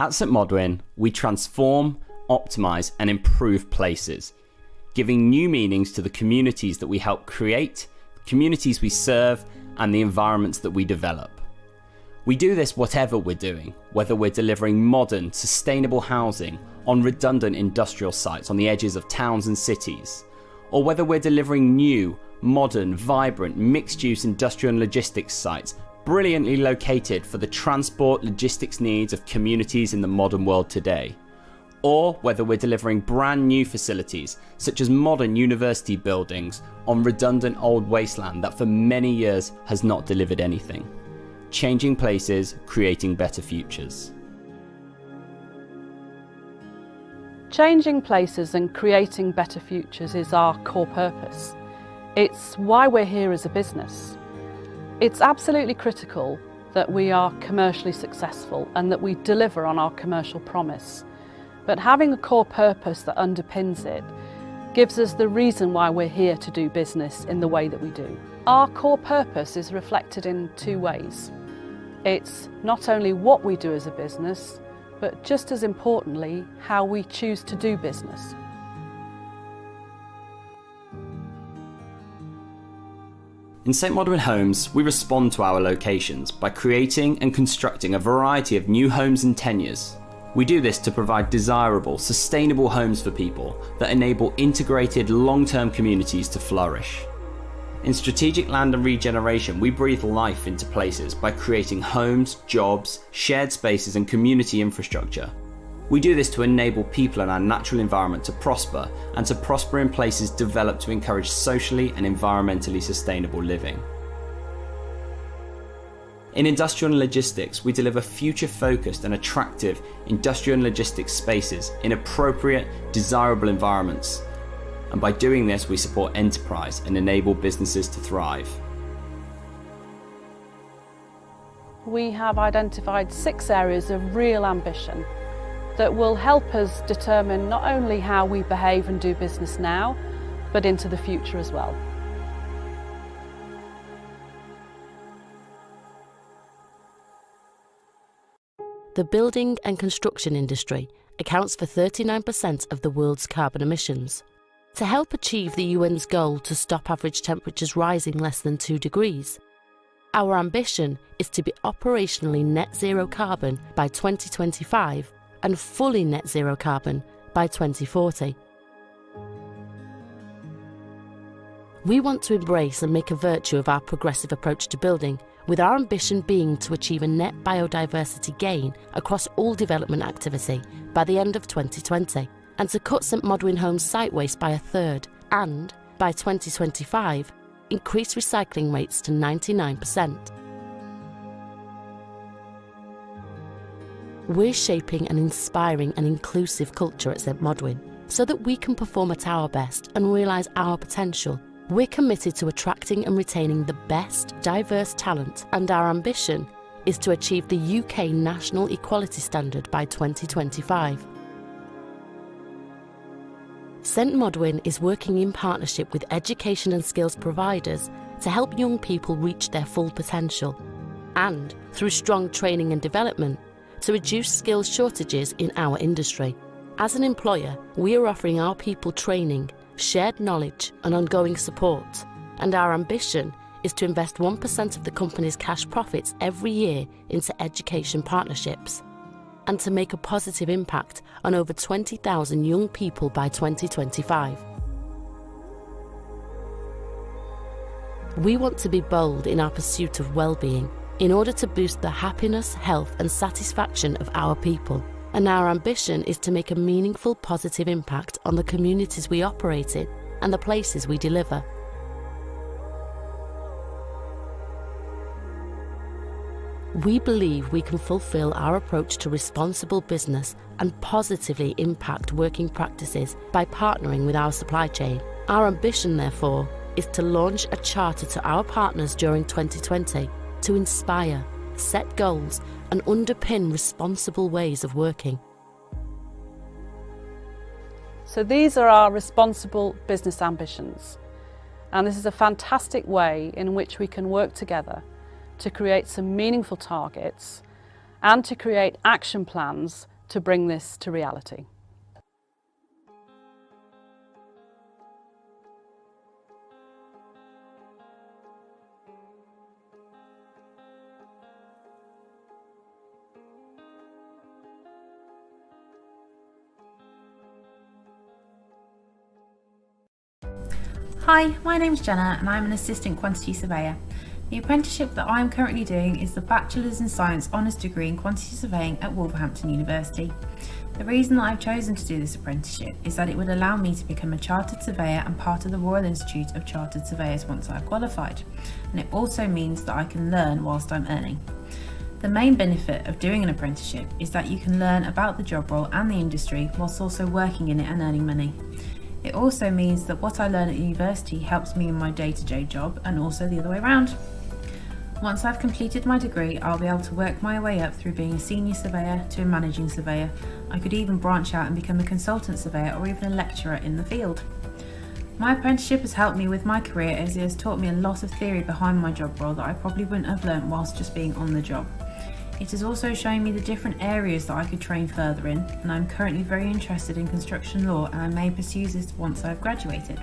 At St Modwen, we transform, optimise and improve places, giving new meanings to the communities that we help create, the communities we serve, and the environments that we develop. We do this whatever we're doing, whether we're delivering modern, sustainable housing on redundant industrial sites on the edges of towns and cities, or whether we're delivering new, modern, vibrant, mixed-use industrial and logistics sites brilliantly located for the transport logistics needs of communities in the modern world today. Or whether we're delivering brand new facilities such as modern university buildings on redundant old wasteland that for many years has not delivered anything. Changing places, creating better futures. Changing places and creating better futures is our core purpose. It's why we're here as a business. It's absolutely critical that we are commercially successful and that we deliver on our commercial promise. But having a core purpose that underpins it gives us the reason why we're here to do business in the way that we do. Our core purpose is reflected in two ways. It's not only what we do as a business, but just as importantly, how we choose to do business. In St Modwen Homes, we respond to our locations by creating and constructing a variety of new homes and tenures. We do this to provide desirable, sustainable homes for people that enable integrated, long-term communities to flourish. In strategic land and regeneration, we breathe life into places by creating homes, jobs, shared spaces and community infrastructure. We do this to enable people in our natural environment to prosper, and to prosper in places developed to encourage socially and environmentally sustainable living. In industrial and logistics, we deliver future-focused and attractive industrial and logistics spaces in appropriate, desirable environments. And by doing this, we support enterprise and enable businesses to thrive. We have identified 6 areas of real ambition that will help us determine not only how we behave and do business now, but into the future as well. The building and construction industry accounts for 39% of the world's carbon emissions. To help achieve the UN's goal to stop average temperatures rising less than 2 degrees, our ambition is to be operationally net zero carbon by 2025 and fully net zero carbon by 2040. We want to embrace and make a virtue of our progressive approach to building, with our ambition being to achieve a net biodiversity gain across all development activity by the end of 2020, and to cut St Modwen Homes site waste by 1/3, and, by 2025, increase recycling rates to 99%. We're shaping and inspiring an inclusive culture at St Modwen so that we can perform at our best and realise our potential. We're committed to attracting and retaining the best, diverse talent, and our ambition is to achieve the UK National Equality Standard by 2025. St Modwen is working in partnership with education and skills providers to help young people reach their full potential, and, through strong training and development, to reduce skills shortages in our industry. As an employer, we are offering our people training, shared knowledge and ongoing support, and our ambition is to invest 1% of the company's cash profits every year into education partnerships, and to make a positive impact on over 20,000 young people by 2025. We want to be bold in our pursuit of well-being in order to boost the happiness, health and satisfaction of our people, and our ambition is to make a meaningful positive impact on the communities we operate in and the places we deliver. We believe we can fulfil our approach to responsible business and positively impact working practices by partnering with our supply chain. Our ambition, therefore, is to launch a charter to our partners during 2020 to inspire, set goals and underpin responsible ways of working. So these are our responsible business ambitions, and this is a fantastic way in which we can work together to create some meaningful targets and to create action plans to bring this to reality. Hi, my name's Jenna and I'm an Assistant Quantity Surveyor. The apprenticeship that I'm currently doing is the Bachelor's in Science Honours degree in Quantity Surveying at Wolverhampton University. The reason that I've chosen to do this apprenticeship is that it would allow me to become a Chartered Surveyor and part of the Royal Institute of Chartered Surveyors once I've qualified, and it also means that I can learn whilst I'm earning. The main benefit of doing an apprenticeship is that you can learn about the job role and the industry whilst also working in it and earning money. It also means that what I learn at university helps me in my day-to-day job, and also the other way around. Once I've completed my degree, I'll be able to work my way up through being a senior surveyor to a managing surveyor. I could even branch out and become a consultant surveyor or even a lecturer in the field. My apprenticeship has helped me with my career as it has taught me a lot of theory behind my job role that I probably wouldn't have learnt whilst just being on the job. It has also shown me the different areas that I could train further in, and I'm currently very interested in construction law and I may pursue this once I've graduated.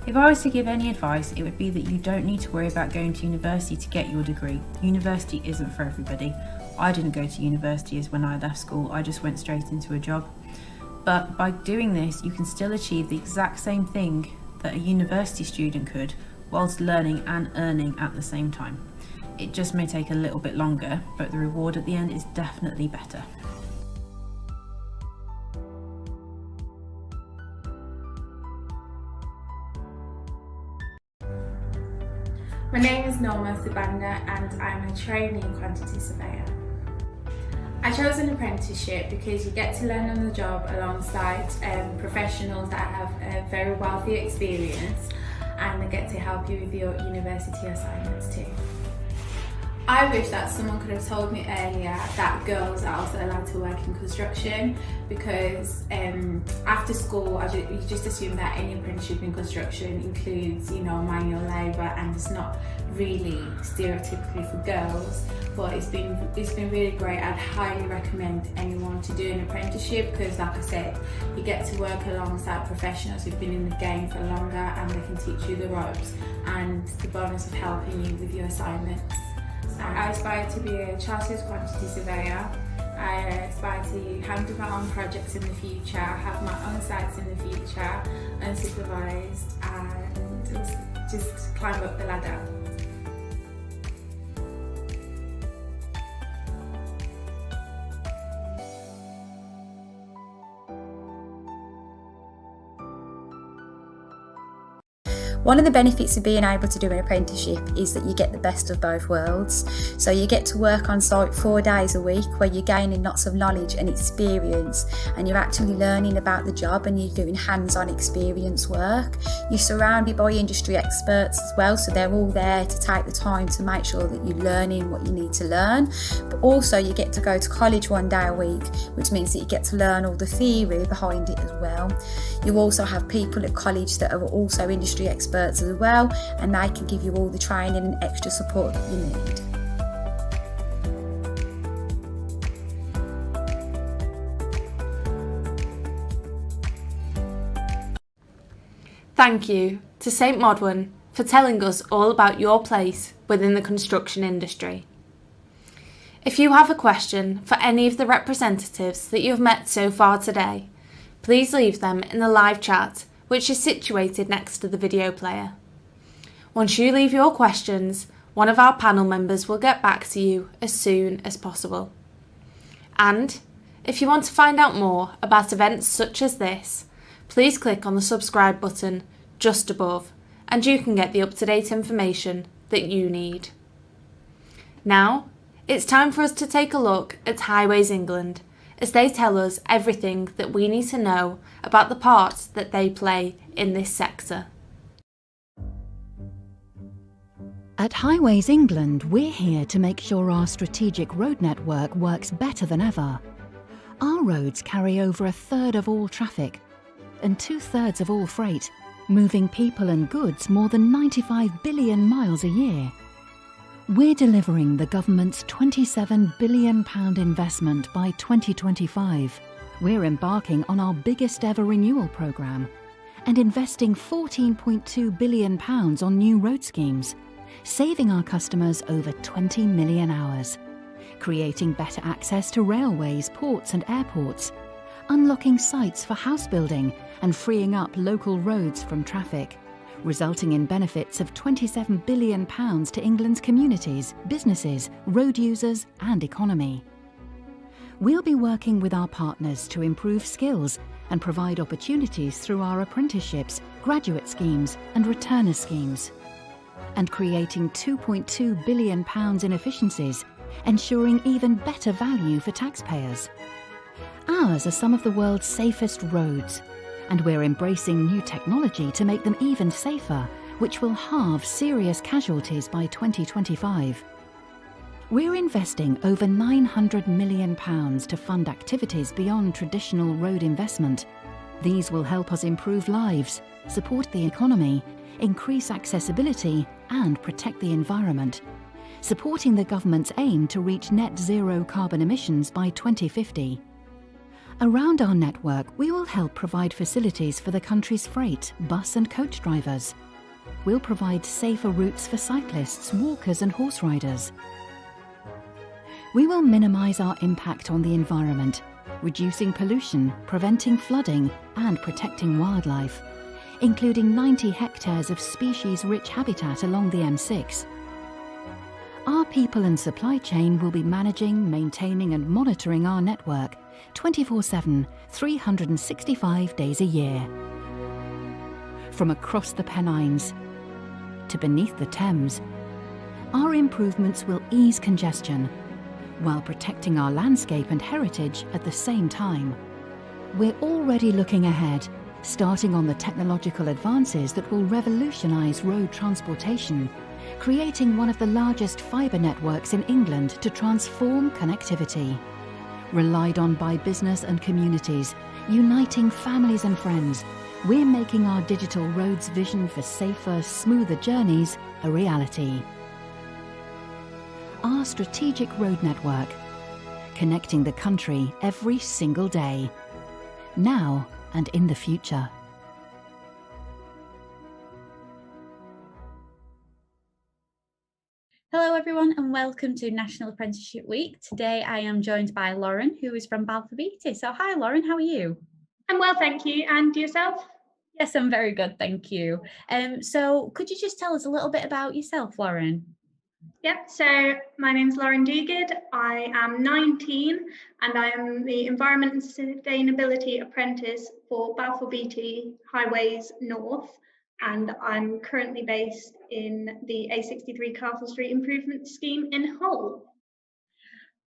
If I was to give any advice, it would be that you don't need to worry about going to university to get your degree. University isn't for everybody. I didn't go to university as when I left school, I just went straight into a job. But by doing this, you can still achieve the exact same thing that a university student could, whilst learning and earning at the same time. It just may take a little bit longer, but the reward at the end is definitely better. My name is Norma Subanga and I'm a trainee quantity surveyor. I chose an apprenticeship because you get to learn on the job alongside professionals that have a very wealthy experience, and they get to help you with your university assignments too. I wish that someone could have told me earlier that girls are also allowed to work in construction, because after school you just assume that any apprenticeship in construction includes, you know, manual labour, and it's not really stereotypically for girls. But it's been really great. I'd highly recommend anyone to do an apprenticeship, because like I said, you get to work alongside professionals who've been in the game for longer, and they can teach you the ropes and the bonus of helping you with your assignments. I aspire to be a chartered quantity surveyor. I aspire to handle my own projects in the future, have my own sites in the future, unsupervised, and just climb up the ladder. One of the benefits of being able to do an apprenticeship is that you get the best of both worlds. So you get to work on site 4 days a week, where you're gaining lots of knowledge and experience, and you're actually learning about the job, and you're doing hands-on experience work. You're surrounded by industry experts as well, so they're all there to take the time to make sure that you're learning what you need to learn. But also you get to go to college 1 day a week, which means that you get to learn all the theory behind it as well. You also have people at college that are also industry experts as well, and they can give you all the training and extra support that you need. Thank you to St Modwen for telling us all about your place within the construction industry. If you have a question for any of the representatives that you've met so far today, please leave them in the live chat, which is situated next to the video player. Once you leave your questions, one of our panel members will get back to you as soon as possible. And if you want to find out more about events such as this, please click on the subscribe button just above, and you can get the up-to-date information that you need. Now, it's time for us to take a look at Highways England, as they tell us everything that we need to know about the part that they play in this sector. At Highways England, we're here to make sure our strategic road network works better than ever. Our roads carry over 1/3 of all traffic and 2/3 of all freight, moving people and goods more than 95 billion miles a year. We're delivering the government's £27 billion investment by 2025. We're embarking on our biggest ever renewal programme and investing £14.2 billion on new road schemes, saving our customers over 20 million hours, creating better access to railways, ports and airports, unlocking sites for house building and freeing up local roads from traffic, resulting in benefits of £27 billion to England's communities, businesses, road users and economy. We'll be working with our partners to improve skills and provide opportunities through our apprenticeships, graduate schemes and returner schemes, and creating £2.2 billion in efficiencies, ensuring even better value for taxpayers. Ours are some of the world's safest roads, and we're embracing new technology to make them even safer, which will halve serious casualties by 2025. We're investing over £900 million to fund activities beyond traditional road investment. These will help us improve lives, support the economy, increase accessibility and protect the environment, supporting the government's aim to reach net zero carbon emissions by 2050. Around our network, we will help provide facilities for the country's freight, bus and coach drivers. We'll provide safer routes for cyclists, walkers and horse riders. We will minimise our impact on the environment, reducing pollution, preventing flooding and protecting wildlife, including 90 hectares of species-rich habitat along the M6. Our people and supply chain will be managing, maintaining and monitoring our network 24/7, 365 days a year. From across the Pennines to beneath the Thames, our improvements will ease congestion while protecting our landscape and heritage at the same time. We're already looking ahead starting on the technological advances that will revolutionise road transportation, creating one of the largest fibre networks in England to transform connectivity. Relied on by business and communities, uniting families and friends, we're making our digital roads vision for safer, smoother journeys a reality. Our strategic road network, connecting the country every single day, now and in the future. Hello everyone and welcome to National Apprenticeship Week. Today I am joined by Lauren, who is from Balfour Beatty. So hi Lauren, how are you? I'm well, thank you. And yourself? Yes, I'm very good, thank you. So could you just tell us a little bit about yourself, Lauren? Yep, so my name's Lauren Duguid. I am 19 and I am the Environment and Sustainability Apprentice for Balfour Beatty Highways North, and I'm currently based in the A63 Castle Street Improvement Scheme in Hull.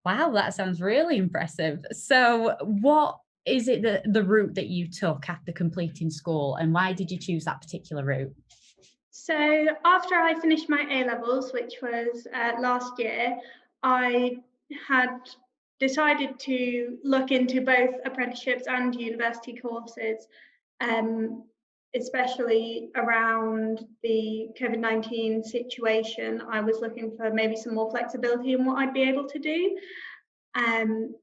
Wow, that sounds really impressive. So what is it the route that you took after completing school, and why did you choose that particular route? So after I finished my A-levels, which was last year, I had decided to look into both apprenticeships and university courses, especially around the COVID-19 situation. I was looking for maybe some more flexibility in what I'd be able to do, and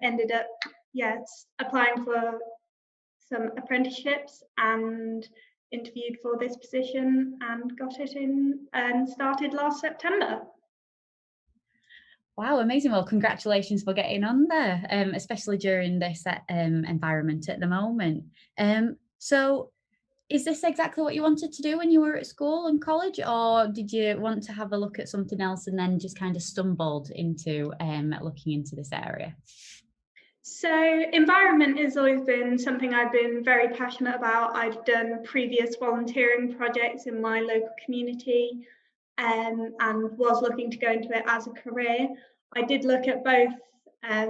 ended up, yes, applying for some apprenticeships and interviewed for this position and got it in and started last September. Wow, amazing. Well, congratulations for getting on there, especially during this environment at the moment. So is this exactly what you wanted to do when you were at school and college, or did you want to have a look at something else and then just kind of stumbled into looking into this area? So environment has always been something I've been very passionate about. I've done previous volunteering projects in my local community, and was looking to go into it as a career. I did look at both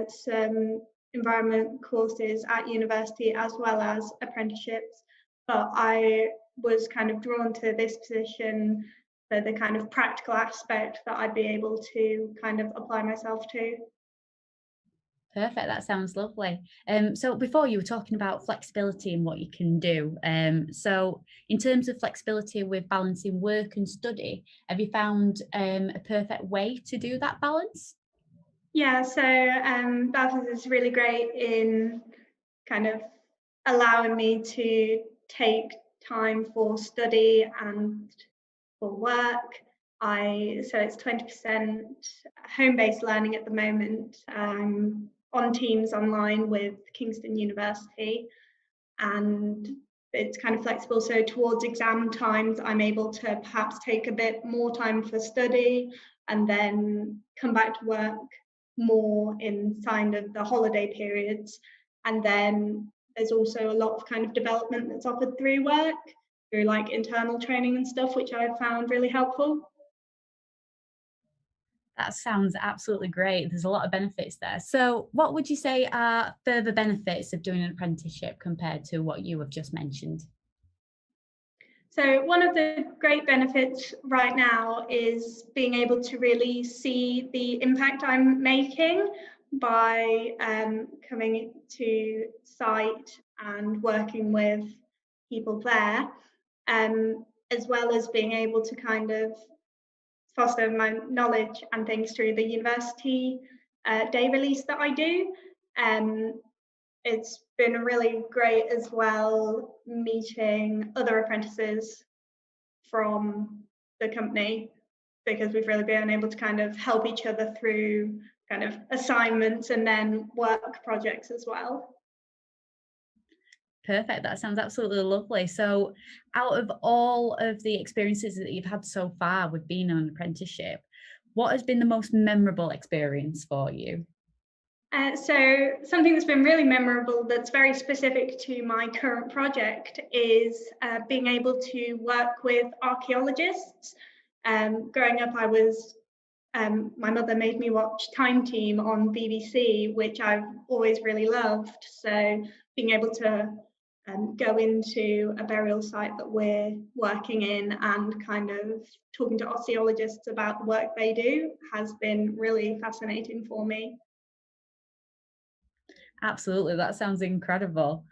some environment courses at university as well as apprenticeships, but I was kind of drawn to this position for the kind of practical aspect that I'd be able to kind of apply myself to. Perfect, that sounds lovely. So before you were talking about flexibility and what you can do. So in terms of flexibility with balancing work and study, have you found a perfect way to do that balance? Yeah, so Balfour is really great in kind of allowing me to take time for study and for work. So it's 20% home-based learning at the moment. On Teams online with Kingston University, and it's kind of flexible. So towards exam times, I'm able to perhaps take a bit more time for study and then come back to work more inside of the holiday periods. And then there's also a lot of kind of development that's offered through work, through like internal training and stuff, which I've found really helpful. That sounds absolutely great. There's a lot of benefits there. So what would you say are further benefits of doing an apprenticeship compared to what you have just mentioned? So one of the great benefits right now is being able to really see the impact I'm making by coming to site and working with people there, as well as being able to kind of foster my knowledge and things through the university day release that I do. It's been really great as well meeting other apprentices from the company, because we've really been able to kind of help each other through kind of assignments and then work projects as well. Perfect. That sounds absolutely lovely. So out of all of the experiences that you've had so far with being on an apprenticeship, what has been the most memorable experience for you? So something that's been really memorable that's very specific to my current project is being able to work with archaeologists. Growing up, my mother made me watch Time Team on BBC, which I've always really loved. So being able to go into a burial site that we're working in and kind of talking to osteologists about the work they do has been really fascinating for me. Absolutely, that sounds incredible.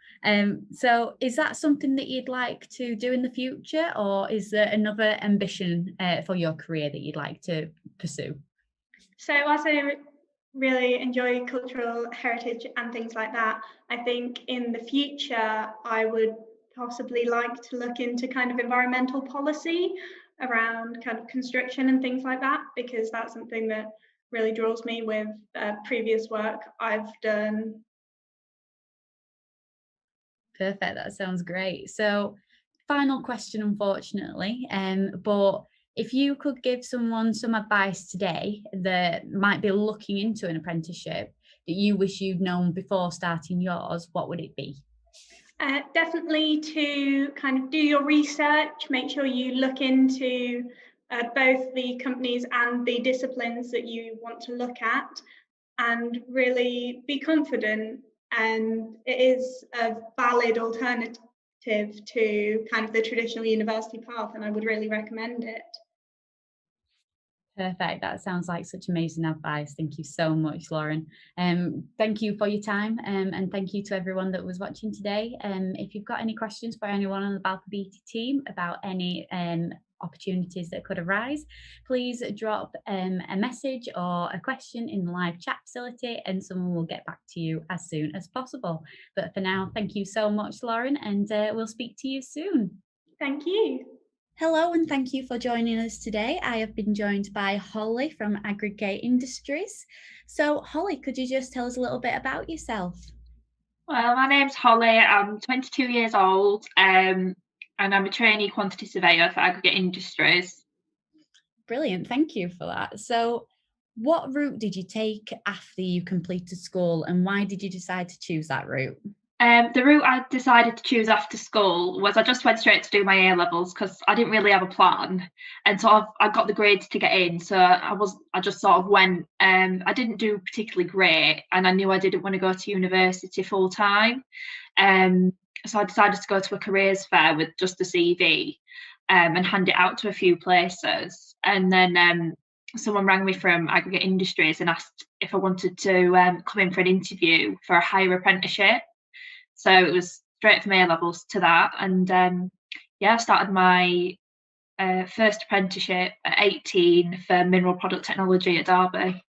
So is that something that you'd like to do in the future, or is there another ambition for your career that you'd like to pursue? So as I really enjoy cultural heritage and things like that, I think in the future I would possibly like to look into kind of environmental policy around kind of construction and things like that, because that's something that really draws me with previous work I've done. Perfect, that sounds great. So final question, unfortunately, but if you could give someone some advice today that might be looking into an apprenticeship that you wish you'd known before starting yours, what would it be? Definitely to kind of do your research, make sure you look into both the companies and the disciplines that you want to look at, and really be confident. And it is a valid alternative to kind of the traditional university path, and I would really recommend it. Perfect. That sounds like such amazing advice. Thank you so much, Lauren. Thank you for your time, and thank you to everyone that was watching today. If you've got any questions for anyone on the Balfour Beatty team about any opportunities that could arise, please drop a message or a question in the live chat facility and someone will get back to you as soon as possible. But for now, thank you so much, Lauren, and we'll speak to you soon. Thank you. Hello, and thank you for joining us today. I have been joined by Holly from Aggregate Industries. So Holly, could you just tell us a little bit about yourself? Well, my name's Holly, I'm 22 years old, and I'm a trainee quantity surveyor for Aggregate Industries. Brilliant, thank you for that. So what route did you take after you completed school, and why did you decide to choose that route? The route I decided to choose after school was I just went straight to do my A-levels because I didn't really have a plan, and so I got the grades to get in. So I just sort of went. I didn't do particularly great, and I knew I didn't want to go to university full time. So I decided to go to a careers fair with just a CV and hand it out to a few places. And then someone rang me from Aggregate Industries and asked if I wanted to come in for an interview for a higher apprenticeship. So it was straight from A-levels to that. And yeah, I started my first apprenticeship at 18 for mineral product technology at Derby.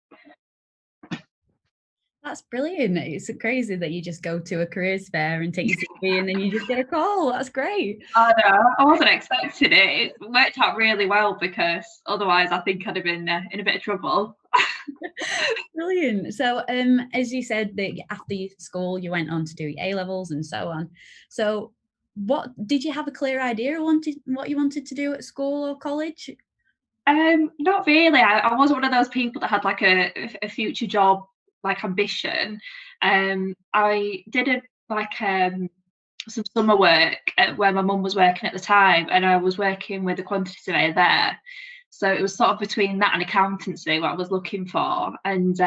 That's brilliant. It's crazy that you just go to a careers fair and take your CV and then you just get a call. That's great. I know, I wasn't expecting it. It worked out really well because otherwise I think I'd have been in a bit of trouble. Brilliant. So as you said, that after school you went on to do your A-levels and so on. So what did you have a clear idea what you wanted to do at school or college? Not really. I was one of those people that had like a future job like ambition. I did some summer work where my mum was working at the time, and I was working with a quantity surveyor there. So it was sort of between that and accountancy what I was looking for. And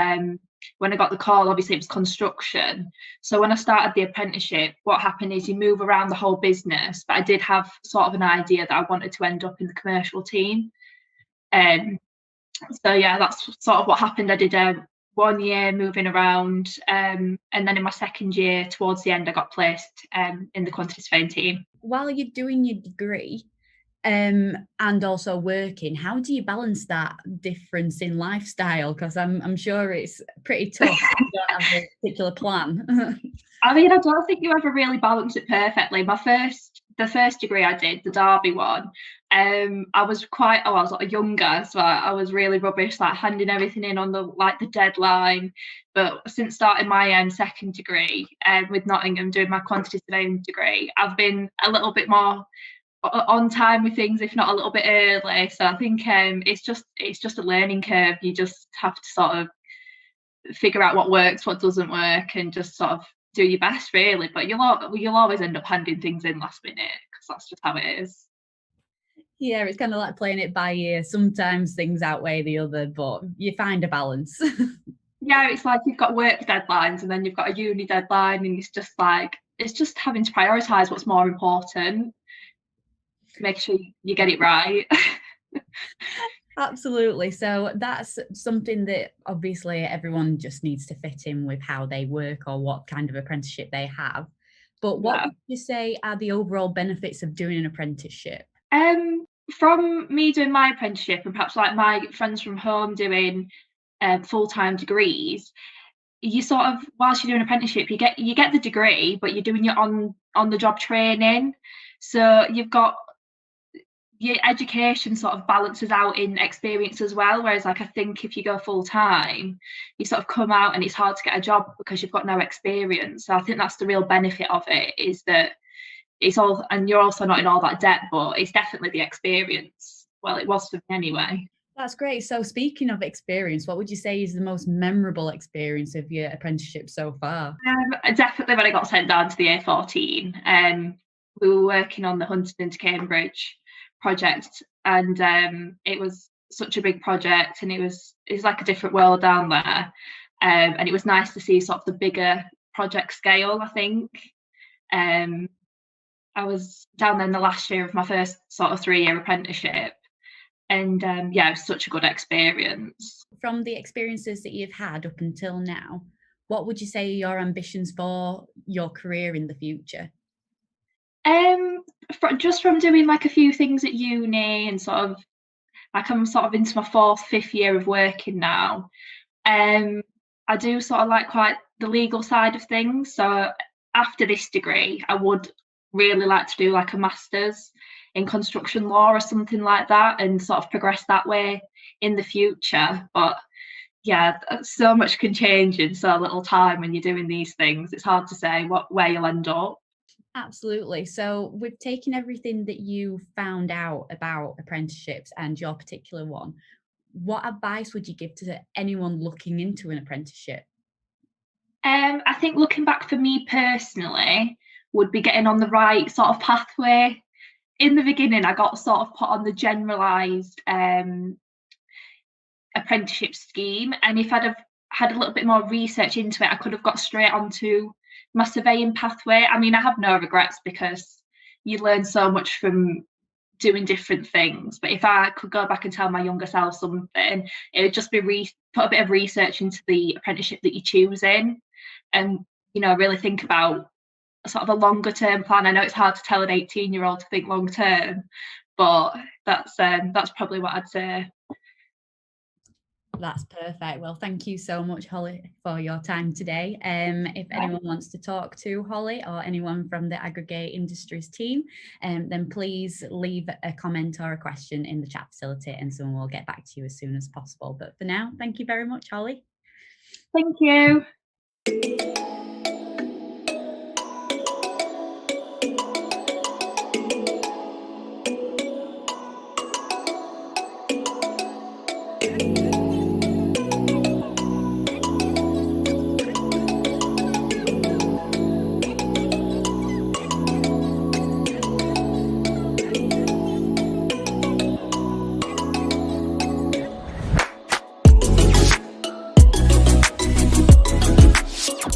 when I got the call, obviously it was construction. So when I started the apprenticeship, what happened is you move around the whole business, but I did have sort of an idea that I wanted to end up in the commercial team. So yeah, that's sort of what happened. I did 1 year moving around, and then in my second year, towards the end, I got placed in the quantity surveying team. While you're doing your degree and also working, how do you balance that difference in lifestyle? Because I'm sure it's pretty tough if you don't have a particular plan. I mean, I don't think you ever really balance it perfectly. The first degree I did, the Derby one, I was younger, so I was really rubbish, like handing everything in on the deadline. But since starting my second degree with Nottingham, doing my quantity surveying degree, I've been a little bit more on time with things, if not a little bit early. So I think it's just a learning curve. You just have to sort of figure out what works, what doesn't work, and just sort of do your best, really. But you'll always end up handing things in last minute because that's just how it is. Yeah, it's kind of like playing it by ear. Sometimes things outweigh the other, but you find a balance. Yeah, it's like you've got work deadlines and then you've got a uni deadline, and it's just like it's just having to prioritise what's more important, make sure you get it right. Absolutely. So that's something that obviously everyone just needs to fit in with how they work or what kind of apprenticeship they have. But what would you say are the overall benefits of doing an apprenticeship? From me doing my apprenticeship, and perhaps like my friends from home doing full-time degrees, you sort of, whilst you're doing an apprenticeship, you get the degree, but you're doing your on the job training. So you've got your education sort of balances out in experience as well. Whereas like I think if you go full time, you sort of come out and it's hard to get a job because you've got no experience. So I think that's the real benefit of it, is that it's all, and you're also not in all that debt, but it's definitely the experience. Well, it was for me anyway. That's great. So speaking of experience, what would you say is the most memorable experience of your apprenticeship so far? Definitely when I got sent down to the A14. We were working on the Huntingdon to Cambridge project, and it was such a big project, and it was like a different world down there. And it was nice to see sort of the bigger project scale, I think. I was down there in the last year of my first sort of 3-year apprenticeship. And yeah, it was such a good experience. From the experiences that you've had up until now, what would you say are your ambitions for your career in the future? Just from doing like a few things at uni, and sort of like I'm sort of into my 4th, 5th year of working now. I do sort of like quite the legal side of things. So after this degree, I would really like to do like a master's in construction law or something like that, and sort of progress that way in the future. But yeah, so much can change in so little time when you're doing these things. It's hard to say where you'll end up. Absolutely. So we've taken everything that you found out about apprenticeships and your particular one. What advice would you give to anyone looking into an apprenticeship? I think looking back for me personally would be getting on the right sort of pathway. In the beginning, I got sort of put on the generalised apprenticeship scheme, and if I'd have had a little bit more research into it, I could have got straight onto my surveying pathway. I mean, I have no regrets because you learn so much from doing different things. But if I could go back and tell my younger self something, it would just be put a bit of research into the apprenticeship that you're choosing, and really think about sort of a longer term plan. I know it's hard to tell an 18-year-old to think long term, but that's probably what I'd say. That's perfect. Well, thank you so much, Holly, for your time today. If anyone wants to talk to Holly or anyone from the Aggregate Industries team, then please leave a comment or a question in the chat facility, and someone will get back to you as soon as possible. But for now, thank you very much, Holly. Thank you.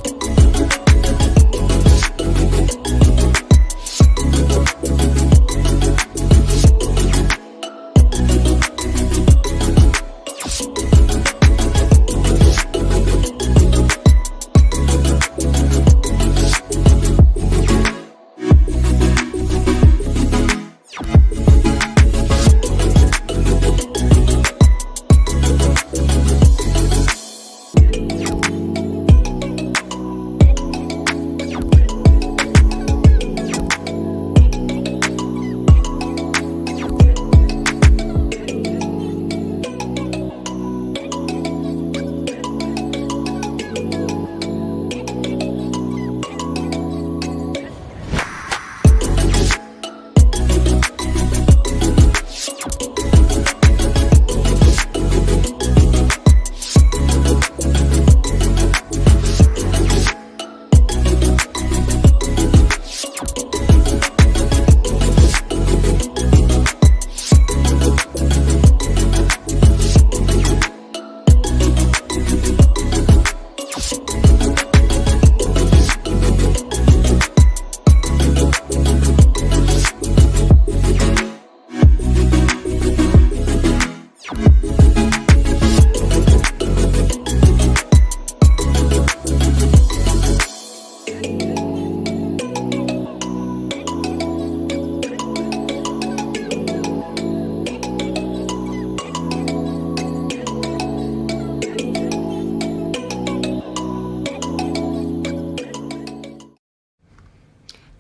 You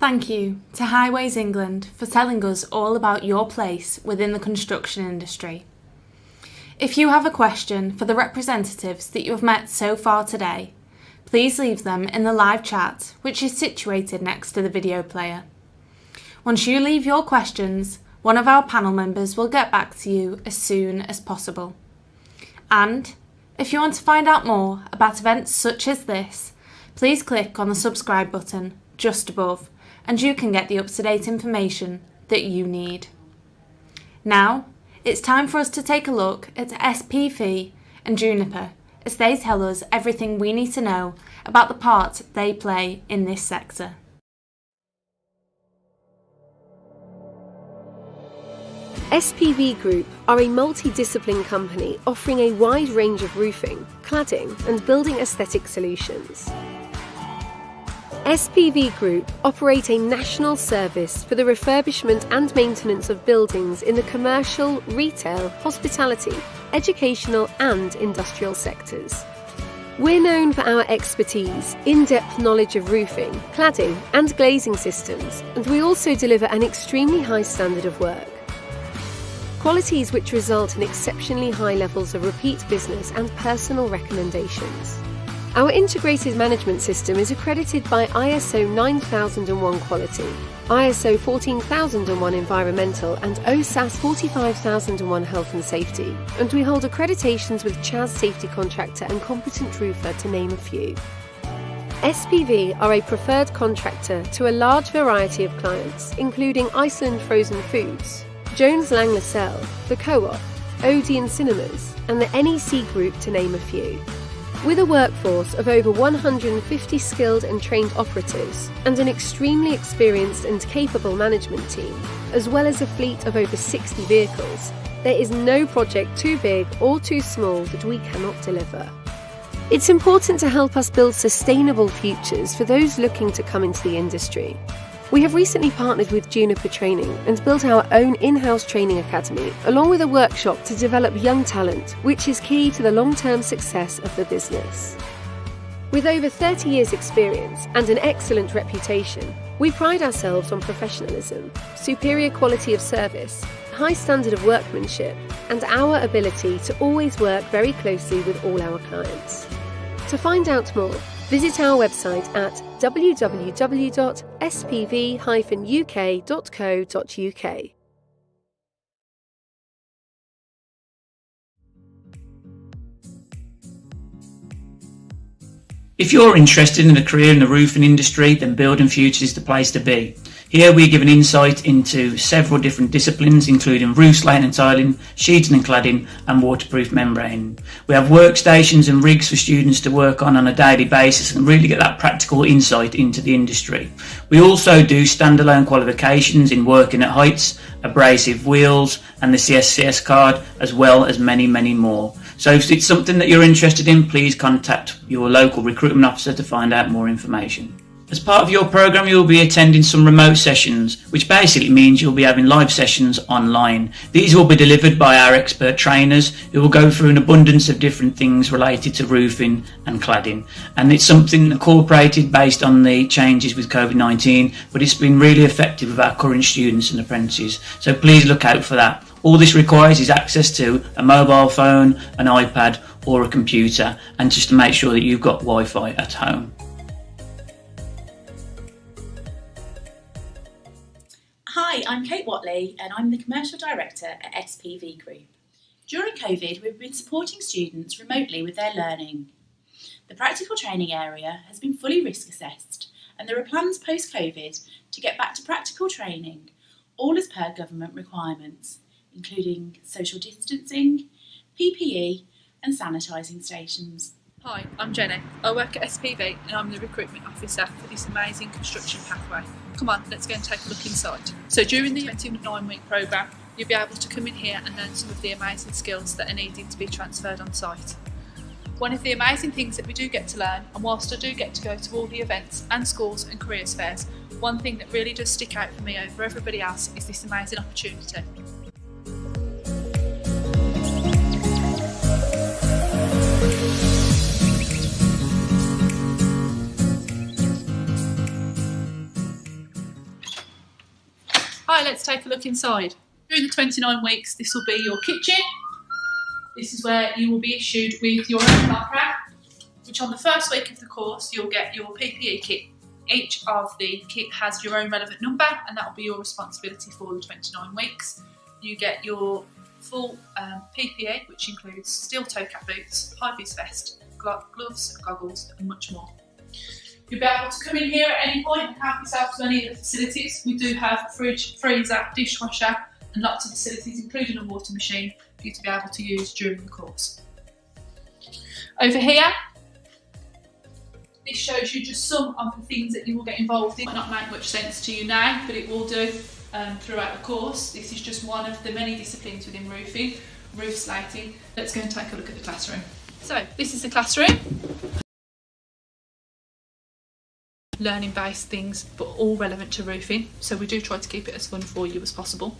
Thank you to Highways England for telling us all about your place within the construction industry. If you have a question for the representatives that you have met so far today, please leave them in the live chat, which is situated next to the video player. Once you leave your questions, one of our panel members will get back to you as soon as possible. And if you want to find out more about events such as this, please click on the subscribe button just above and you can get the up-to-date information that you need. Now, it's time for us to take a look at SPV and Juniper as they tell us everything we need to know about the part they play in this sector. SPV Group are a multidiscipline company offering a wide range of roofing, cladding and building aesthetic solutions. SPV Group operate a national service for the refurbishment and maintenance of buildings in the commercial, retail, hospitality, educational and industrial sectors. We're known for our expertise, in-depth knowledge of roofing, cladding and glazing systems, and we also deliver an extremely high standard of work. Qualities which result in exceptionally high levels of repeat business and personal recommendations. Our integrated management system is accredited by ISO 9001 quality, ISO 14001 environmental and OSAS 45001 health and safety, and we hold accreditations with CHAS safety contractor and competent roofer to name a few. SPV are a preferred contractor to a large variety of clients, including Iceland Frozen Foods, Jones Lang LaSalle, the Co-op, Odeon Cinemas, and the NEC Group to name a few. With a workforce of over 150 skilled and trained operatives and an extremely experienced and capable management team, as well as a fleet of over 60 vehicles, there is no project too big or too small that we cannot deliver. It's important to help us build sustainable futures for those looking to come into the industry. We have recently partnered with Juniper Training and built our own in-house training academy, along with a workshop to develop young talent, which is key to the long-term success of the business. With over 30 years' experience and an excellent reputation, we pride ourselves on professionalism, superior quality of service, high standard of workmanship, and our ability to always work very closely with all our clients. To find out more, visit our website at www.spv-uk.co.uk. If you're interested in a career in the roofing industry, then Building Futures is the place to be. Here we give an insight into several different disciplines, including roof slating and tiling, sheeting and cladding, and waterproof membrane. We have workstations and rigs for students to work on a daily basis and really get that practical insight into the industry. We also do standalone qualifications in working at heights, abrasive wheels, and the CSCS card, as well as many, many more. So if it's something that you're interested in, please contact your local recruitment officer to find out more information. As part of your programme, you'll be attending some remote sessions, which basically means you'll be having live sessions online. These will be delivered by our expert trainers who will go through an abundance of different things related to roofing and cladding. And it's something incorporated based on the changes with COVID-19, but it's been really effective with our current students and apprentices. So please look out for that. All this requires is access to a mobile phone, an iPad or a computer, and just to make sure that you've got Wi-Fi at home. Hi, I'm Kate Watley and I'm the Commercial Director at SPV Group. During COVID, we've been supporting students remotely with their learning. The practical training area has been fully risk assessed and there are plans post-COVID to get back to practical training, all as per government requirements, including social distancing, PPE and sanitising stations. Hi, I'm Jenny. I work at SPV and I'm the recruitment officer for this amazing construction pathway. Come on, let's go and take a look inside. So during the 29-week programme, you'll be able to come in here and learn some of the amazing skills that are needed to be transferred on site. One of the amazing things that we do get to learn, and whilst I do get to go to all the events and schools and careers fairs, one thing that really does stick out for me over everybody else is this amazing opportunity. let's take a look inside. During the 29 weeks, this will be your kitchen. This is where you will be issued with your own locker, which on the first week of the course, you'll get your PPE kit. Each of the kit has your own relevant number, and that will be your responsibility for the 29 weeks. You get your full PPE, which includes steel toe cap boots, high-vis vest, gloves, goggles, and much more. You'll be able to come in here at any point and help yourself to any of the facilities. We do have a fridge, freezer, dishwasher, and lots of facilities, including a water machine, for you to be able to use during the course. Over here, this shows you just some of the things that you will get involved in. It might not make much sense to you now, but it will do throughout the course. This is just one of the many disciplines within roofing, roof slating. Let's go and take a look at the classroom. So this is the classroom. Learning-based things, but all relevant to roofing. So we do try to keep it as fun for you as possible.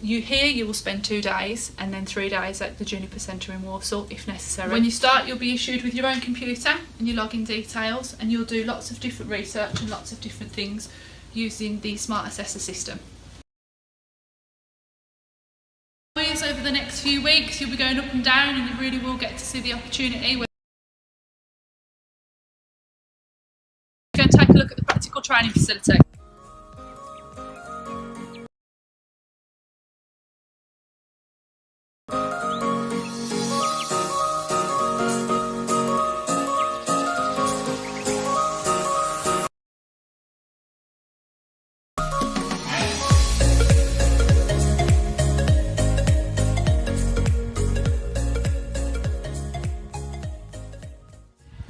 You will spend 2 days and then 3 days at the Juniper Centre in Walsall if necessary. When you start, you'll be issued with your own computer and your login details, and you'll do lots of different research and lots of different things using the Smart Assessor system. Over the next few weeks, you'll be going up and down, and you really will get to see the opportunity. We're going to take a look at the practical training facility.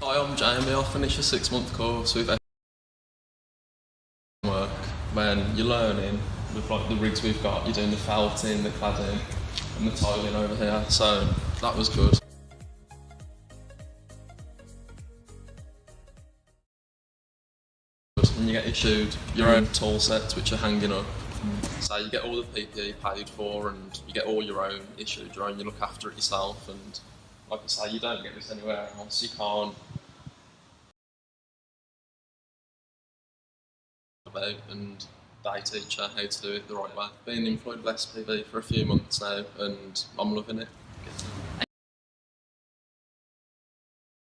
Hi, I'm Jamie. I finished a 6-month course with work. When you're learning with like the rigs we've got, you're doing the felting, the cladding and the tiling over here, so that was good. And you get issued your own tool sets which are hanging up. So you get all the PPE paid for and you get all your own issued, your own, you look after it yourself, and like I say, you don't get this anywhere else. You can't about, and they teach you how to do it the right way. Been employed with SPV for a few months now and I'm loving it.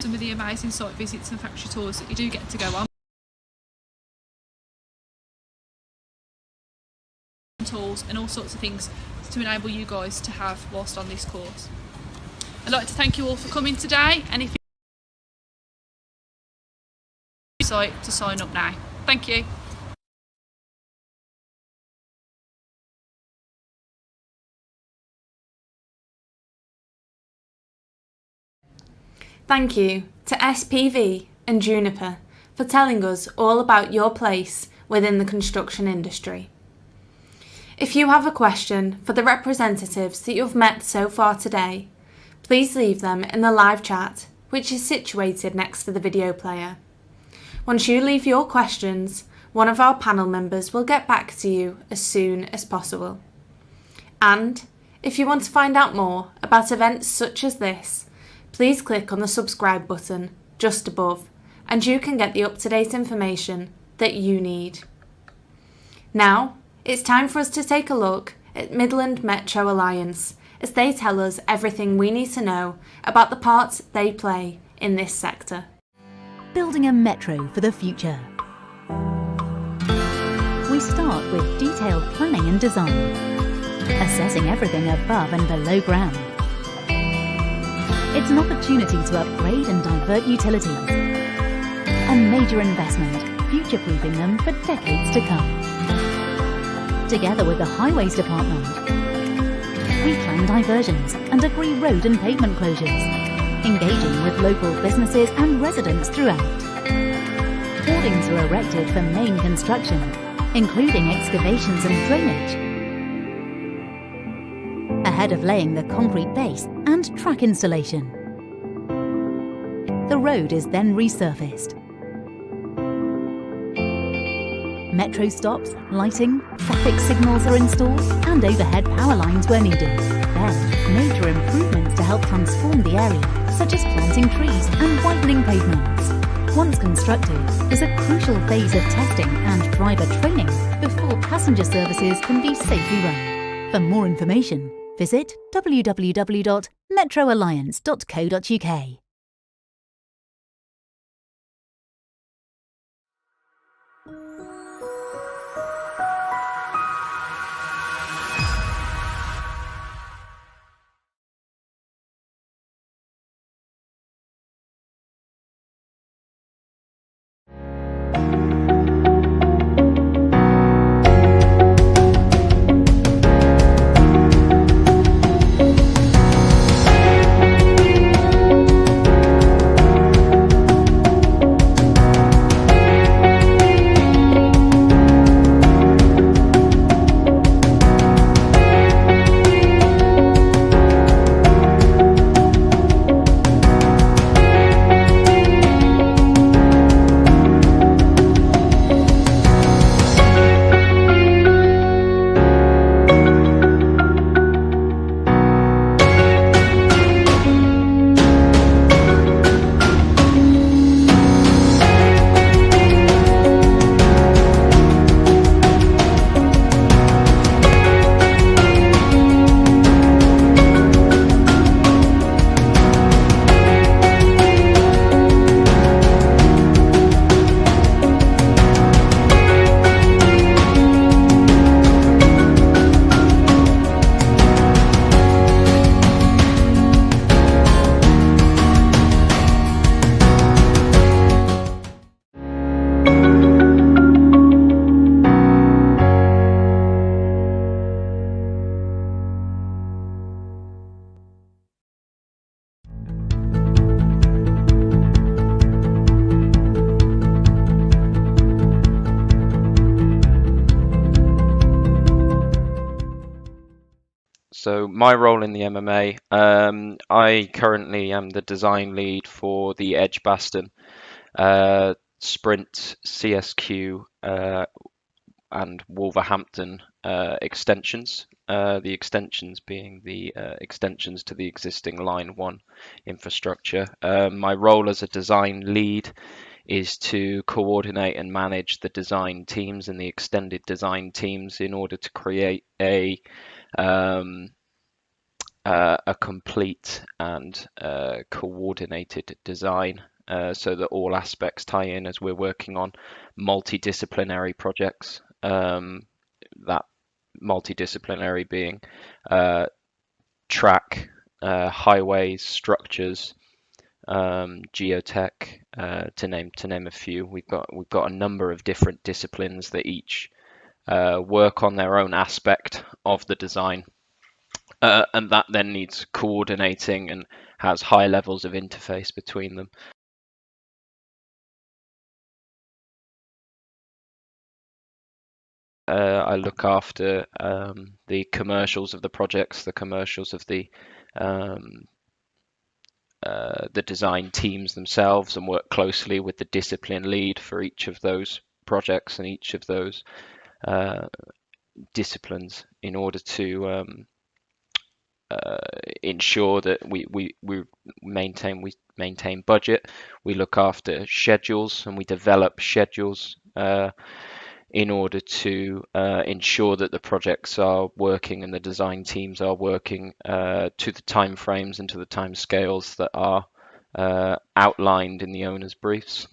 Some of the amazing site visits and factory tours that you do get to go on. Tools and all sorts of things to enable you guys to have whilst on this course. I'd like to thank you all for coming today, and if you site to sign up now. Thank you. Thank you to SPV and Juniper for telling us all about your place within the construction industry. If you have a question for the representatives that you've met so far today, please leave them in the live chat, which is situated next to the video player. Once you leave your questions, one of our panel members will get back to you as soon as possible. And if you want to find out more about events such as this, please click on the subscribe button just above, and you can get the up-to-date information that you need. Now, it's time for us to take a look at Midland Metro Alliance as they tell us everything we need to know about the part they play in this sector. Building a metro for the future. We start with detailed planning and design, assessing everything above and below ground. It's an opportunity to upgrade and divert utilities. A major investment, future-proofing them for decades to come. Together with the Highways Department, we plan diversions and agree road and pavement closures, engaging with local businesses and residents throughout. Hoardings are erected for main construction, including excavations and drainage, ahead of laying the concrete base and track installation. The road is then resurfaced. Metro stops, lighting, traffic signals are installed and overhead power lines where needed. Then, major improvements to help transform the area, such as planting trees and widening pavements. Once constructed, there's a crucial phase of testing and driver training before passenger services can be safely run. For more information, visit www.metroalliance.co.uk. So my role in the MMA, I currently am the design lead for the Edgbaston, Sprint, CSQ, and Wolverhampton extensions. The extensions being the extensions to the existing Line 1 infrastructure. My role as a design lead is to coordinate and manage the design teams and the extended design teams in order to create a complete and coordinated design so that all aspects tie in as we're working on multidisciplinary projects. That multidisciplinary being track, highways, structures, geotech, to name a few. We've got a number of different disciplines that each work on their own aspect of the design, and that then needs coordinating and has high levels of interface between them. I look after the commercials of the projects, the commercials of the design teams themselves, and work closely with the discipline lead for each of those projects and each of those disciplines in order to ensure that we maintain budget. We look after schedules and we develop schedules in order to ensure that the projects are working and the design teams are working to the time frames and to the time scales that are outlined in the owner's briefs.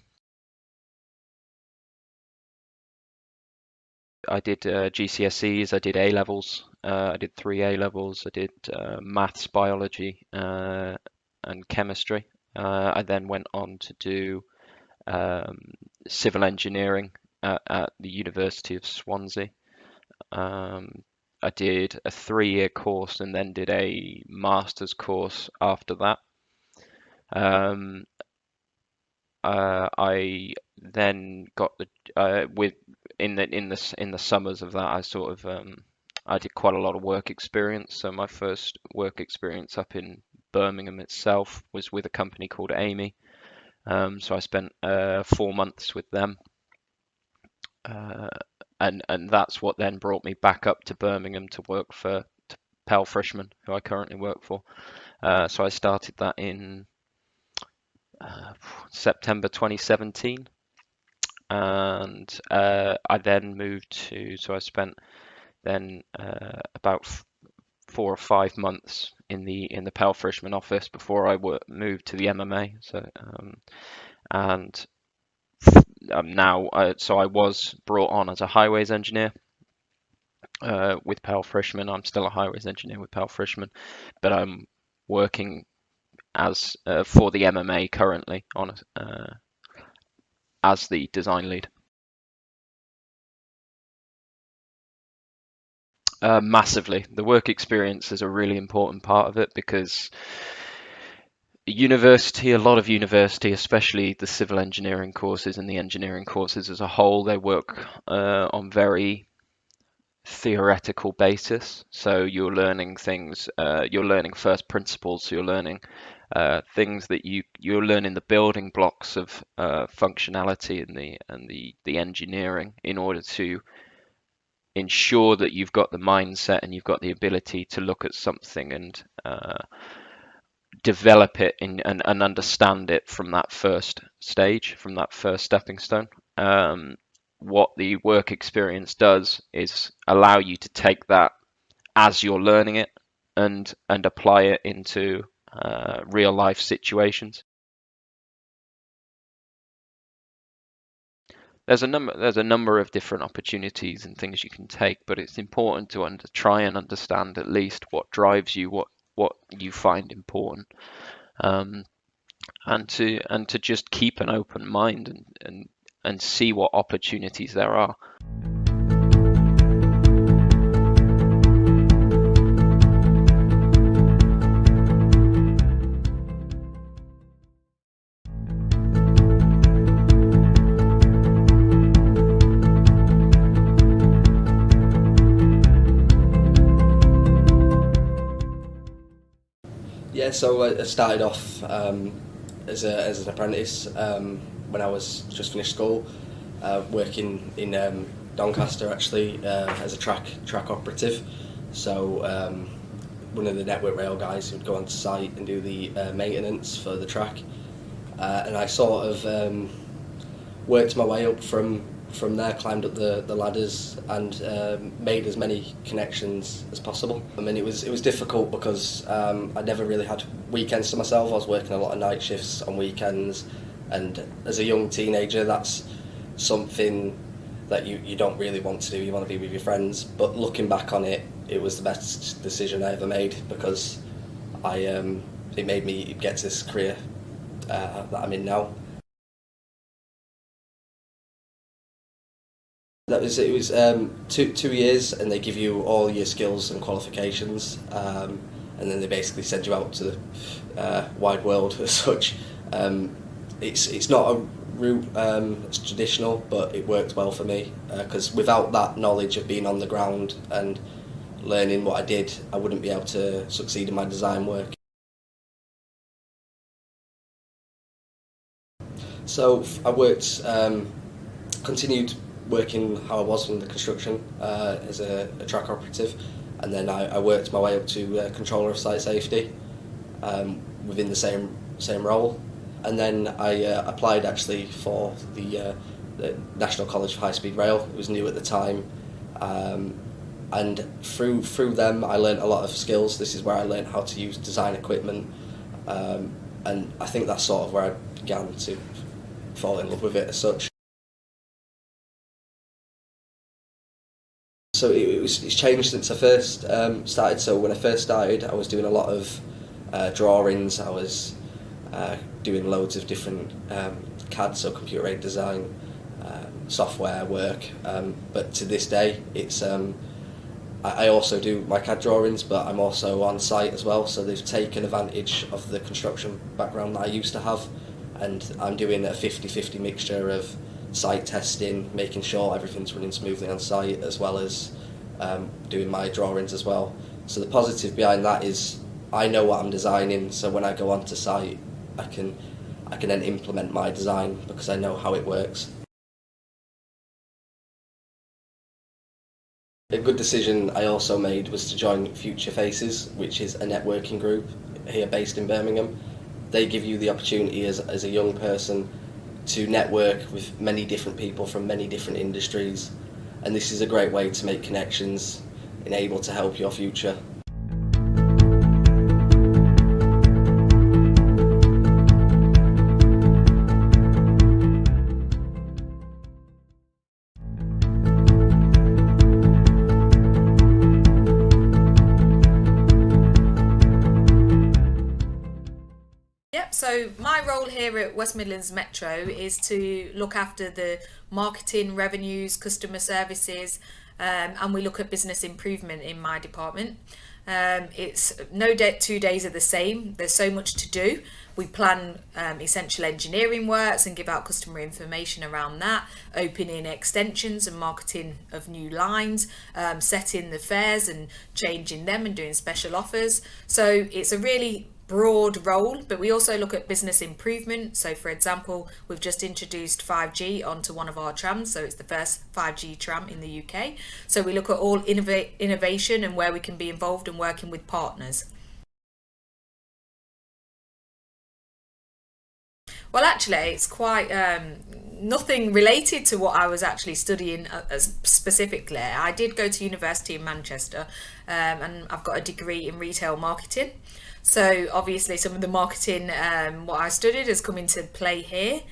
I did GCSEs, I did A-levels, I did 3 A-levels, I did maths, biology and chemistry. I then went on to do civil engineering at the University of Swansea. I did a 3-year course and then did a master's course after that. I then got the in the summers of that, I sort of I did quite a lot of work experience. So my first work experience up in Birmingham itself was with a company called Amy. So I spent 4 months with them. And that's what then brought me back up to Birmingham to work for Pell Frishman, who I currently work for. So I started that in September 2017. and I then moved to. So I spent then about 4 or 5 months in the Pell Frishman office before I moved to the MMA. So and now, so I was brought on as a highways engineer with Pell Frishman. I'm still a highways engineer with Pell Frishman, but I'm working as for the MMA currently on as the design lead. Massively, the work experience is a really important part of it, because university, a lot of university, especially the civil engineering courses and the engineering courses as a whole, they work on very theoretical basis. So you're learning things, you're learning first principles, so you're learning things that you're learning the building blocks of functionality and the engineering in order to ensure that you've got the mindset and you've got the ability to look at something and develop it and understand it from that first stage, from that first stepping stone. What the work experience does is allow you to take that as you're learning it and apply it into real life situations. There's a number of different opportunities and things you can take, but it's important to try and understand at least what drives you, what you find important, and to just keep an open mind and see what opportunities there are. Yeah, so I started off as an apprentice when I was just finished school, working in Doncaster actually as a track operative. So one of the Network Rail guys would go onto site and do the maintenance for the track, and I sort of worked my way up from there, climbed up the ladders and made as many connections as possible. I mean, it was difficult because I never really had weekends to myself. I was working a lot of night shifts on weekends, and as a young teenager that's something that you don't really want to do. You want to be with your friends, but looking back on it, it was the best decision I ever made, because it made me get to this career that I'm in now. It was 2 years, and they give you all your skills and qualifications, and then they basically send you out to the wide world as such. It's not a route that's traditional, but it worked well for me, because without that knowledge of being on the ground and learning what I did, I wouldn't be able to succeed in my design work. So I worked, continued working how I was in the construction as a track operative, and then I worked my way up to controller of site safety within the same role, and then I applied actually for the National College for High Speed Rail. It was new at the time, and through them I learnt a lot of skills. This is where I learnt how to use design equipment, and I think that's sort of where I began to fall in love with it as such. So it's changed since I first started. So when I first started, I was doing a lot of drawings. I was doing loads of different CAD, so computer aided design, software work. But to this day, it's I also do my CAD drawings, but I'm also on site as well. So they've taken advantage of the construction background that I used to have, and I'm doing a 50-50 mixture of site testing, making sure everything's running smoothly on site, as well as doing my drawings as well. So the positive behind that is I know what I'm designing, so when I go onto site I can then implement my design because I know how it works. A good decision I also made was to join Future Faces, which is a networking group here based in Birmingham. They give you the opportunity as a young person to network with many different people from many different industries, and this is a great way to make connections and able to help your future. So my role here at West Midlands Metro is to look after the marketing, revenues, customer services, and we look at business improvement in my department. It's no 2 days are the same. There's so much to do. We plan essential engineering works and give out customer information around that, opening extensions and marketing of new lines, setting the fares and changing them and doing special offers. So it's a really broad role, but we also look at business improvement. So for example, we've just introduced 5G onto one of our trams, so it's the first 5G tram in the UK. So we look at all innovation and where we can be involved and working with partners. Well, actually, it's quite nothing related to what I was actually studying specifically. I did go to university in Manchester, and I've got a degree in retail marketing. So obviously some of the marketing, what I studied has come into play here.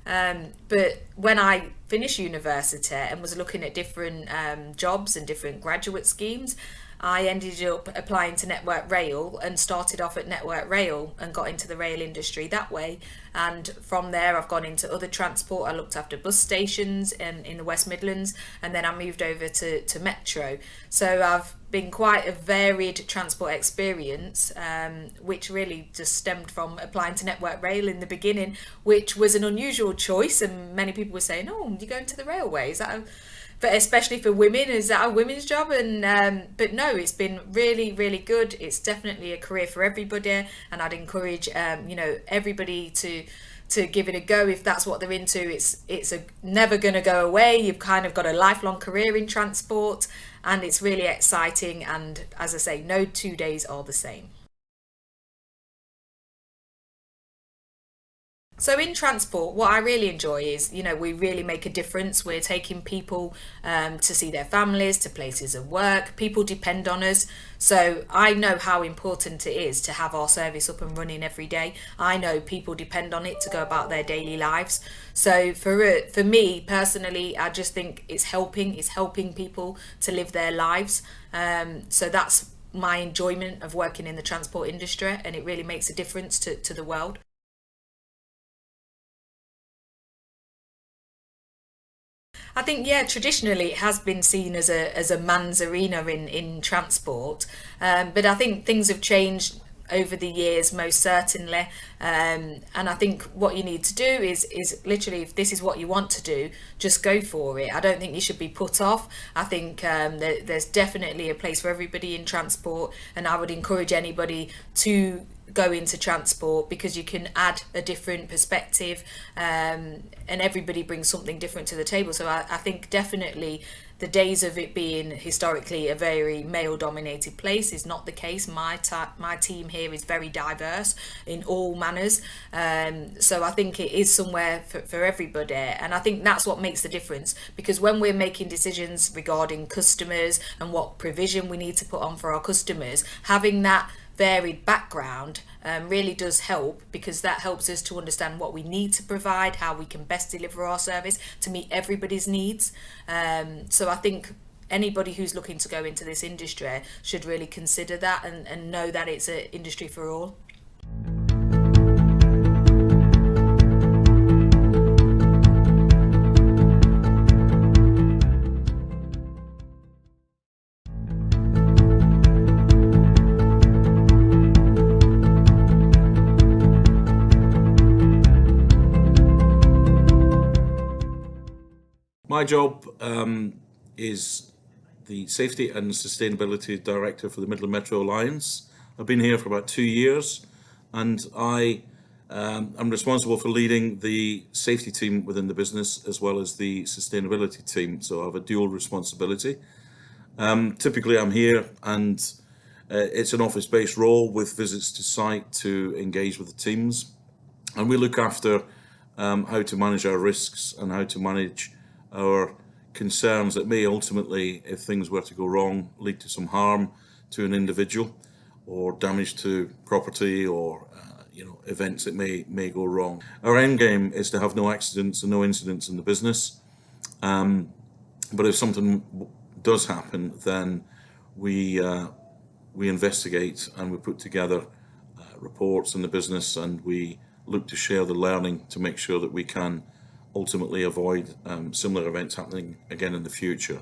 But when I finished university and was looking at different jobs and different graduate schemes, I ended up applying to Network Rail and started off at Network Rail and got into the rail industry that way. And from there I've gone into other transport. I looked after bus stations in the West Midlands, and then I moved over to Metro. So I've been quite a varied transport experience, which really just stemmed from applying to Network Rail in the beginning, which was an unusual choice, and many people were saying, oh, you're going to the railway, is that but especially for women, is that a women's job? And but no, it's been really, really good. It's definitely a career for everybody, and I'd encourage you know, everybody to give it a go if that's what they're into. It's never going to go away. You've kind of got a lifelong career in transport, and it's really exciting. And as I say, no 2 days are the same. So in transport, what I really enjoy is, you know, we really make a difference. We're taking people to see their families, to places of work. People depend on us. So I know how important it is to have our service up and running every day. I know people depend on it to go about their daily lives. So for me personally, I just think it's helping people to live their lives. So that's my enjoyment of working in the transport industry, and it really makes a difference to the world. I think, yeah, traditionally it has been seen as a man's arena in transport, but I think things have changed over the years, most certainly, and I think what you need to do is literally, if this is what you want to do, just go for it. I don't think you should be put off. I think there's definitely a place for everybody in transport, and I would encourage anybody to go into transport, because you can add a different perspective, and everybody brings something different to the table. So I think definitely the days of it being historically a very male dominated place is not the case. My team here is very diverse in all manners, so I think it is somewhere for everybody, and I think that's what makes the difference, because when we're making decisions regarding customers and what provision we need to put on for our customers, having that varied background really does help, because that helps us to understand what we need to provide, how we can best deliver our service to meet everybody's needs. So I think anybody who's looking to go into this industry should really consider that and know that it's an industry for all. My job is the Safety and Sustainability Director for the Midland Metro Alliance. I've been here for about 2 years, and I am responsible for leading the safety team within the business as well as the sustainability team, so I have a dual responsibility. Typically I'm here, and it's an office-based role with visits to site to engage with the teams, and we look after how to manage our risks and how to manage our concerns that may ultimately, if things were to go wrong, lead to some harm to an individual or damage to property or events that may go wrong. Our end game is to have no accidents and no incidents in the business. But if something does happen, then we investigate and we put together reports in the business, and we look to share the learning to make sure that we can ultimately avoid similar events happening again in the future.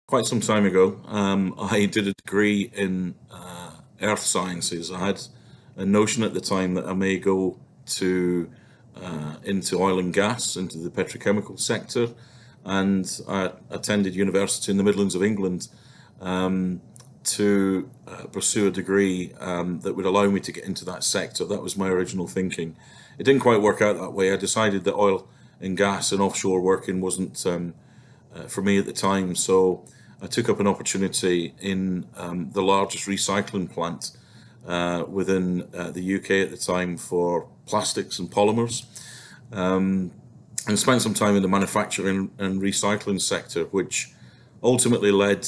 Quite some time ago, I did a degree in earth sciences. I had a notion at the time that I may go to into oil and gas, into the petrochemical sector, and I attended university in the Midlands of England to pursue a degree that would allow me to get into that sector. That was my original thinking. It didn't quite work out that way. I decided that oil and gas and offshore working wasn't for me at the time, so I took up an opportunity in the largest recycling plant within the UK at the time for plastics and polymers, and spent some time in the manufacturing and recycling sector, which ultimately led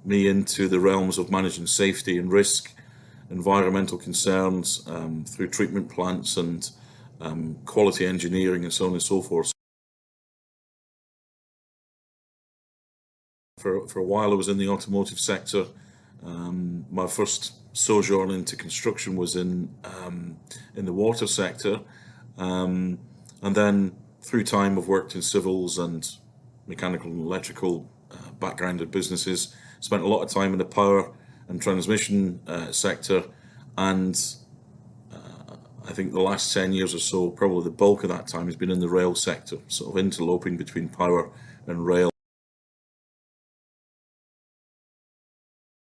me into the realms of managing safety and risk, environmental concerns through treatment plants and quality engineering and so on and so forth. For a while I was in the automotive sector. My first sojourn into construction was in the water sector, and then through time I've worked in civils and mechanical and electrical backgrounded businesses. Spent a lot of time in the power and transmission sector, and I think the last 10 years or so, probably the bulk of that time has been in the rail sector, sort of interloping between power and rail.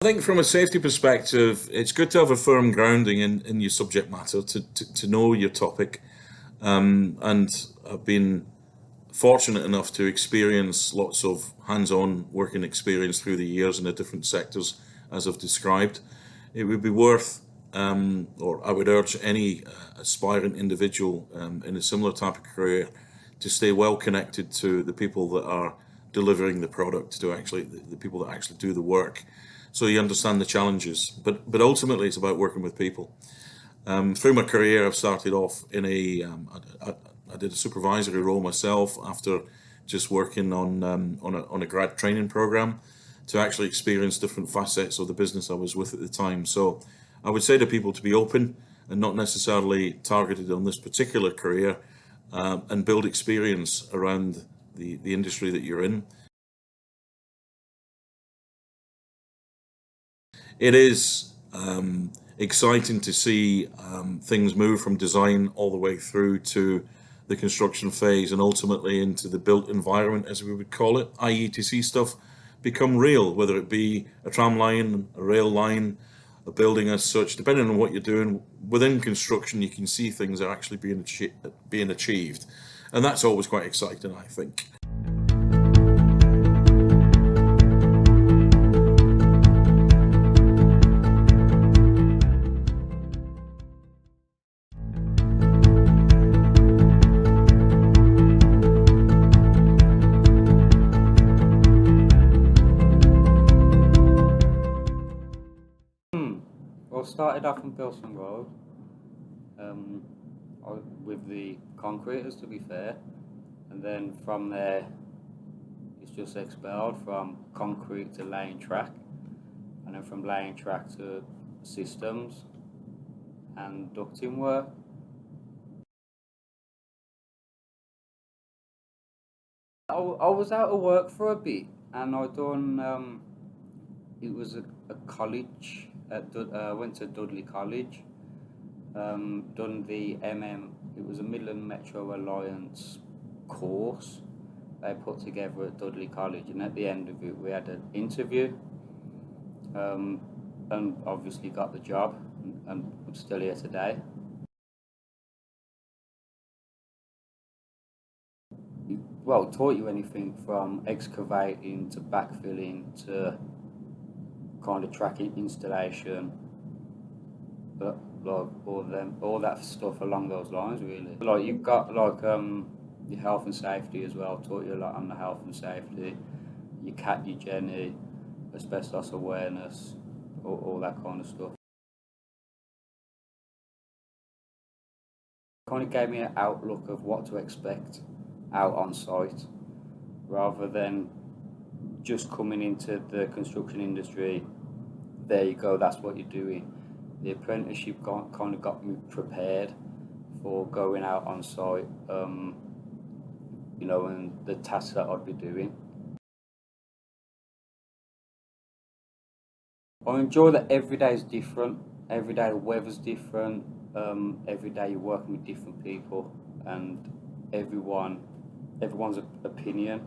I think from a safety perspective, it's good to have a firm grounding in your subject matter, to know your topic, and I've been fortunate enough to experience lots of hands-on working experience through the years in the different sectors as I've described. It would be worth, or I would urge any aspiring individual in a similar type of career to stay well connected to the people that are delivering the product, to actually the people that actually do the work, so you understand the challenges. But ultimately it's about working with people. Through my career I've started off in I did a supervisory role myself after just working on a grad training program to actually experience different facets of the business I was with at the time. So I would say to people to be open and not necessarily targeted on this particular career, and build experience around the industry that you're in. It is exciting to see things move from design all the way through to the construction phase and ultimately into the built environment, as we would call it, i.e. to see stuff become real, whether it be a tram line, a rail line, a building as such. Depending on what you're doing within construction, you can see things are actually being achieved, and that's always quite exciting, I think. Started off on Bilston Road with the concreters, to be fair, and then from there it's just expelled from concrete to laying track, and then from laying track to systems and ducting work. I was out of work for a bit, and I done it was a college. Went to Dudley College, done the it was a Midland Metro Alliance course they put together at Dudley College, and at the end of it we had an interview, and obviously got the job, and I'm still here today. Well, taught you anything from excavating to backfilling to kind of track installation, but like all that stuff along those lines, really. Like you've got like your health and safety as well. Taught you a lot on the health and safety, your cat hygiene, asbestos awareness, all that kind of stuff. Kind of gave me an outlook of what to expect out on site, rather than just coming into the construction industry. There you go, that's what you're doing. The apprenticeship kind of got me prepared for going out on site, you know, and the tasks that I'd be doing. I enjoy that every day is different. Every day the weather's different. Every day you're working with different people, and everyone's opinion.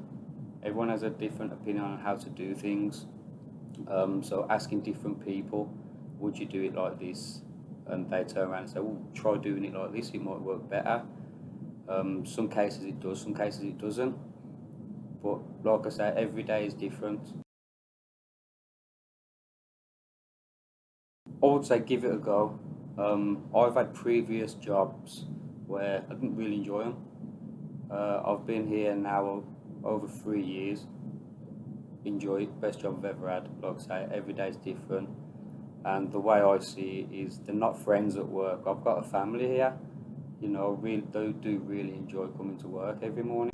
Everyone has a different opinion on how to do things. So asking different people, would you do it like this? And they turn around and say, well, try doing it like this, it might work better. Some cases it does, some cases it doesn't. But like I say, every day is different. I would say give it a go. I've had previous jobs where I didn't really enjoy them. I've been here now over 3 years. Enjoy it, best job I've ever had. Like I say, every day is different. And the way I see it is they're not friends at work. I've got a family here. You know, really do really enjoy coming to work every morning.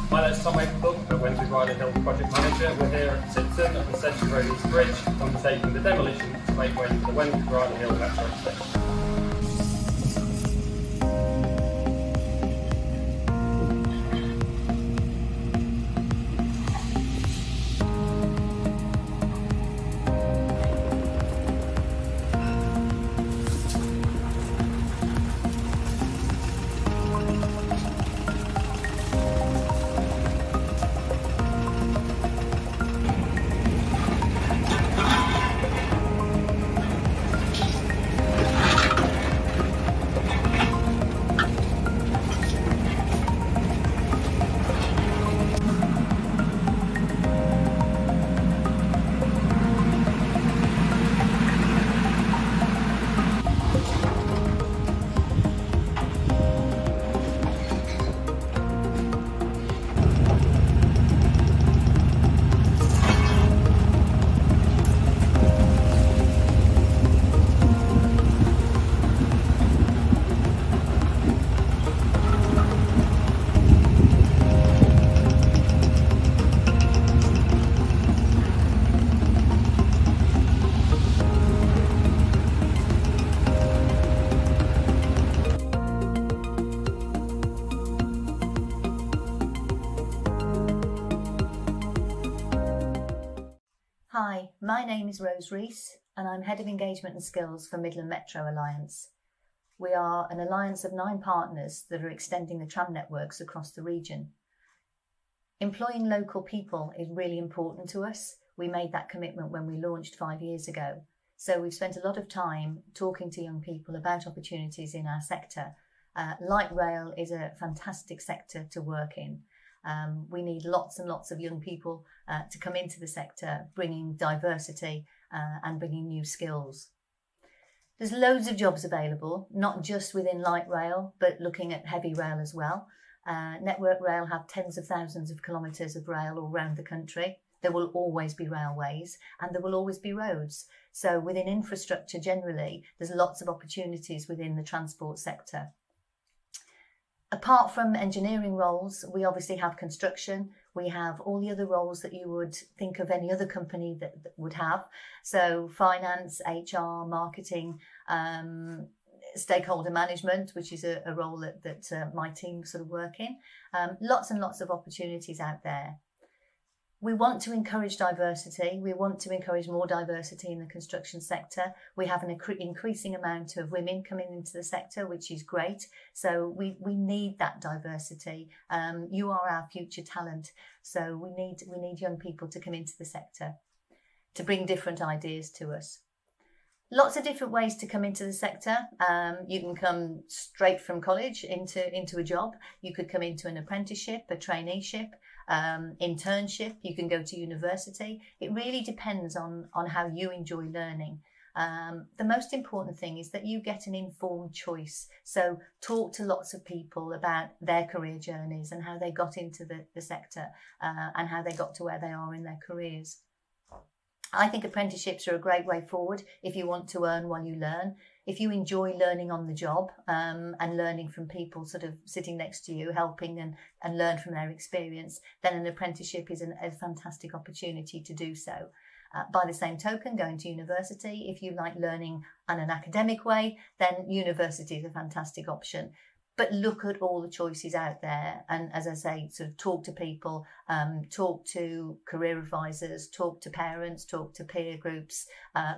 My name's Tom Maplethorpe, the Wensleys Riding Hill Project Manager. We're here at Tipton at the Century Road East Bridge, undertaking the demolition to make way for the Wensleys Riding Hill Metro Station. Hi, my name is Rose Rees and I'm Head of Engagement and Skills for Midland Metro Alliance. We are an alliance of 9 partners that are extending the tram networks across the region. Employing local people is really important to us. We made that commitment when we launched 5 years ago. So we've spent a lot of time talking to young people about opportunities in our sector. Light rail is a fantastic sector to work in. We need lots and lots of young people to come into the sector, bringing diversity and bringing new skills. There's loads of jobs available, not just within light rail, but looking at heavy rail as well. Network Rail have tens of thousands of kilometres of rail all around the country. There will always be railways and there will always be roads. So within infrastructure generally, there's lots of opportunities within the transport sector. Apart from engineering roles, we obviously have construction. We have all the other roles that you would think of any other company that would have. So finance, HR, marketing, stakeholder management, which is a role that my team sort of work in. Lots and lots of opportunities out there. We want to encourage diversity. We want to encourage more diversity in the construction sector. We have an increasing amount of women coming into the sector, which is great. So we need that diversity. You are our future talent. So we need young people to come into the sector to bring different ideas to us. Lots of different ways to come into the sector. You can come straight from college into a job. You could come into an apprenticeship, a traineeship, internship. You can go to university. It really depends on how you enjoy learning. The most important thing is that you get an informed choice. So talk to lots of people about their career journeys and how they got into the sector and how they got to where they are in their careers. I think apprenticeships are a great way forward if you want to earn while you learn. If you enjoy learning on the job and learning from people sort of sitting next to you, helping and learn from their experience, then an apprenticeship is a fantastic opportunity to do so. By the same token, going to university, if you like learning in an academic way, then university is a fantastic option. But look at all the choices out there. And as I say, sort of talk to people, talk to career advisors, talk to parents, talk to peer groups,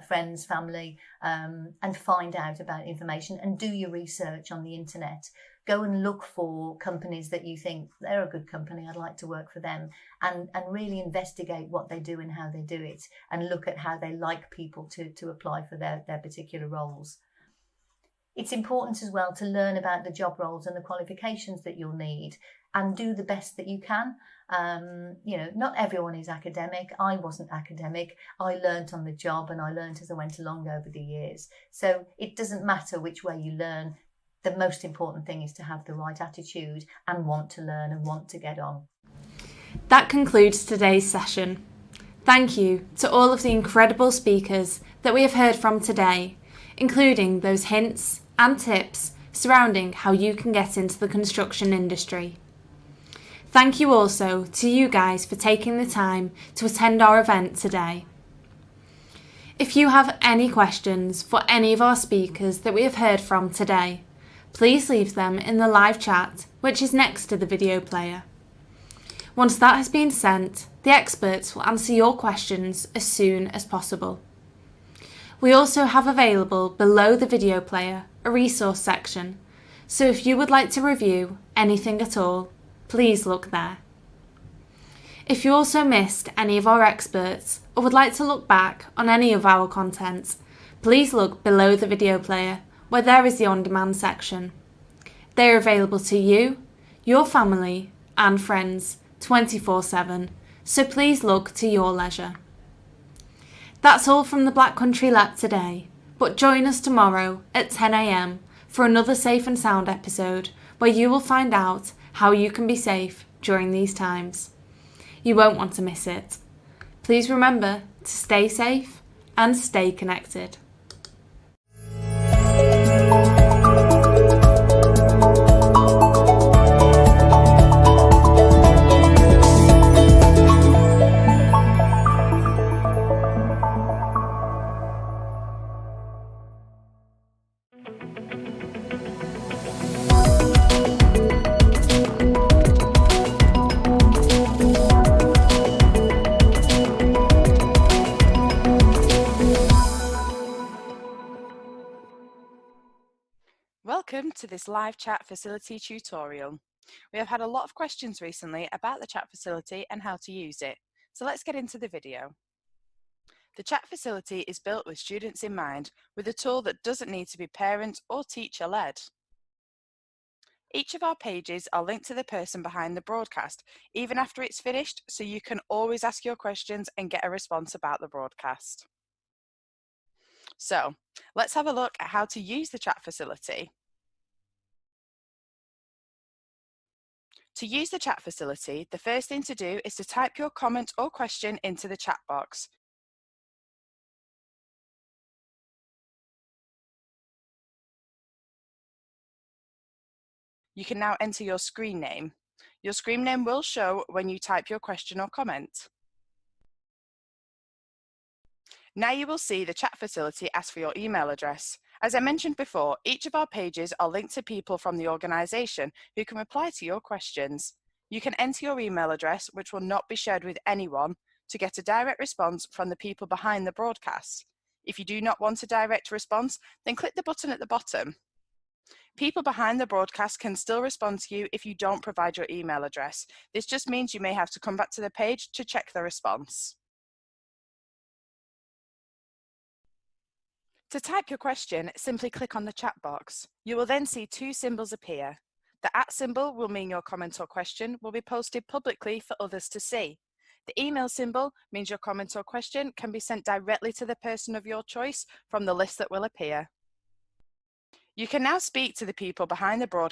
friends, family, and find out about information and do your research on the internet. Go and look for companies that you think they're a good company, I'd like to work for them, and really investigate what they do and how they do it, and look at how they like people to apply for their particular roles. It's important as well to learn about the job roles and the qualifications that you'll need and do the best that you can. Not everyone is academic. I wasn't academic. I learnt on the job and I learnt as I went along over the years. So it doesn't matter which way you learn. The most important thing is to have the right attitude and want to learn and want to get on. That concludes today's session. Thank you to all of the incredible speakers that we have heard from today, including those hints and tips surrounding how you can get into the construction industry. Thank you also to you guys for taking the time to attend our event today. If you have any questions for any of our speakers that we have heard from today, please leave them in the live chat, which is next to the video player. Once that has been sent, the experts will answer your questions as soon as possible. We also have available below the video player a resource section, so if you would like to review anything at all, please look there. If you also missed any of our experts or would like to look back on any of our content, please look below the video player where there is the on-demand section. They are available to you, your family and friends 24/7, so please look to your leisure. That's all from the Black Country Lab today, but join us tomorrow at 10 AM for another Safe and Sound episode where you will find out how you can be safe during these times. You won't want to miss it. Please remember to stay safe and stay connected. Welcome to this live chat facility tutorial. We have had a lot of questions recently about the chat facility and how to use it, so let's get into the video. The chat facility is built with students in mind, with a tool that doesn't need to be parent or teacher led. Each of our pages are linked to the person behind the broadcast, even after it's finished, so you can always ask your questions and get a response about the broadcast. So let's have a look at how to use the chat facility. To use the chat facility, the first thing to do is to type your comment or question into the chat box. You can now enter your screen name. Your screen name will show when you type your question or comment. Now you will see the chat facility ask for your email address. As I mentioned before, each of our pages are linked to people from the organisation who can reply to your questions. You can enter your email address, which will not be shared with anyone, to get a direct response from the people behind the broadcast. If you do not want a direct response, then click the button at the bottom. People behind the broadcast can still respond to you if you don't provide your email address. This just means you may have to come back to the page to check the response. To type your question, simply click on the chat box. You will then see two symbols appear. The @ symbol will mean your comment or question will be posted publicly for others to see. The email symbol means your comment or question can be sent directly to the person of your choice from the list that will appear. You can now speak to the people behind the broadcast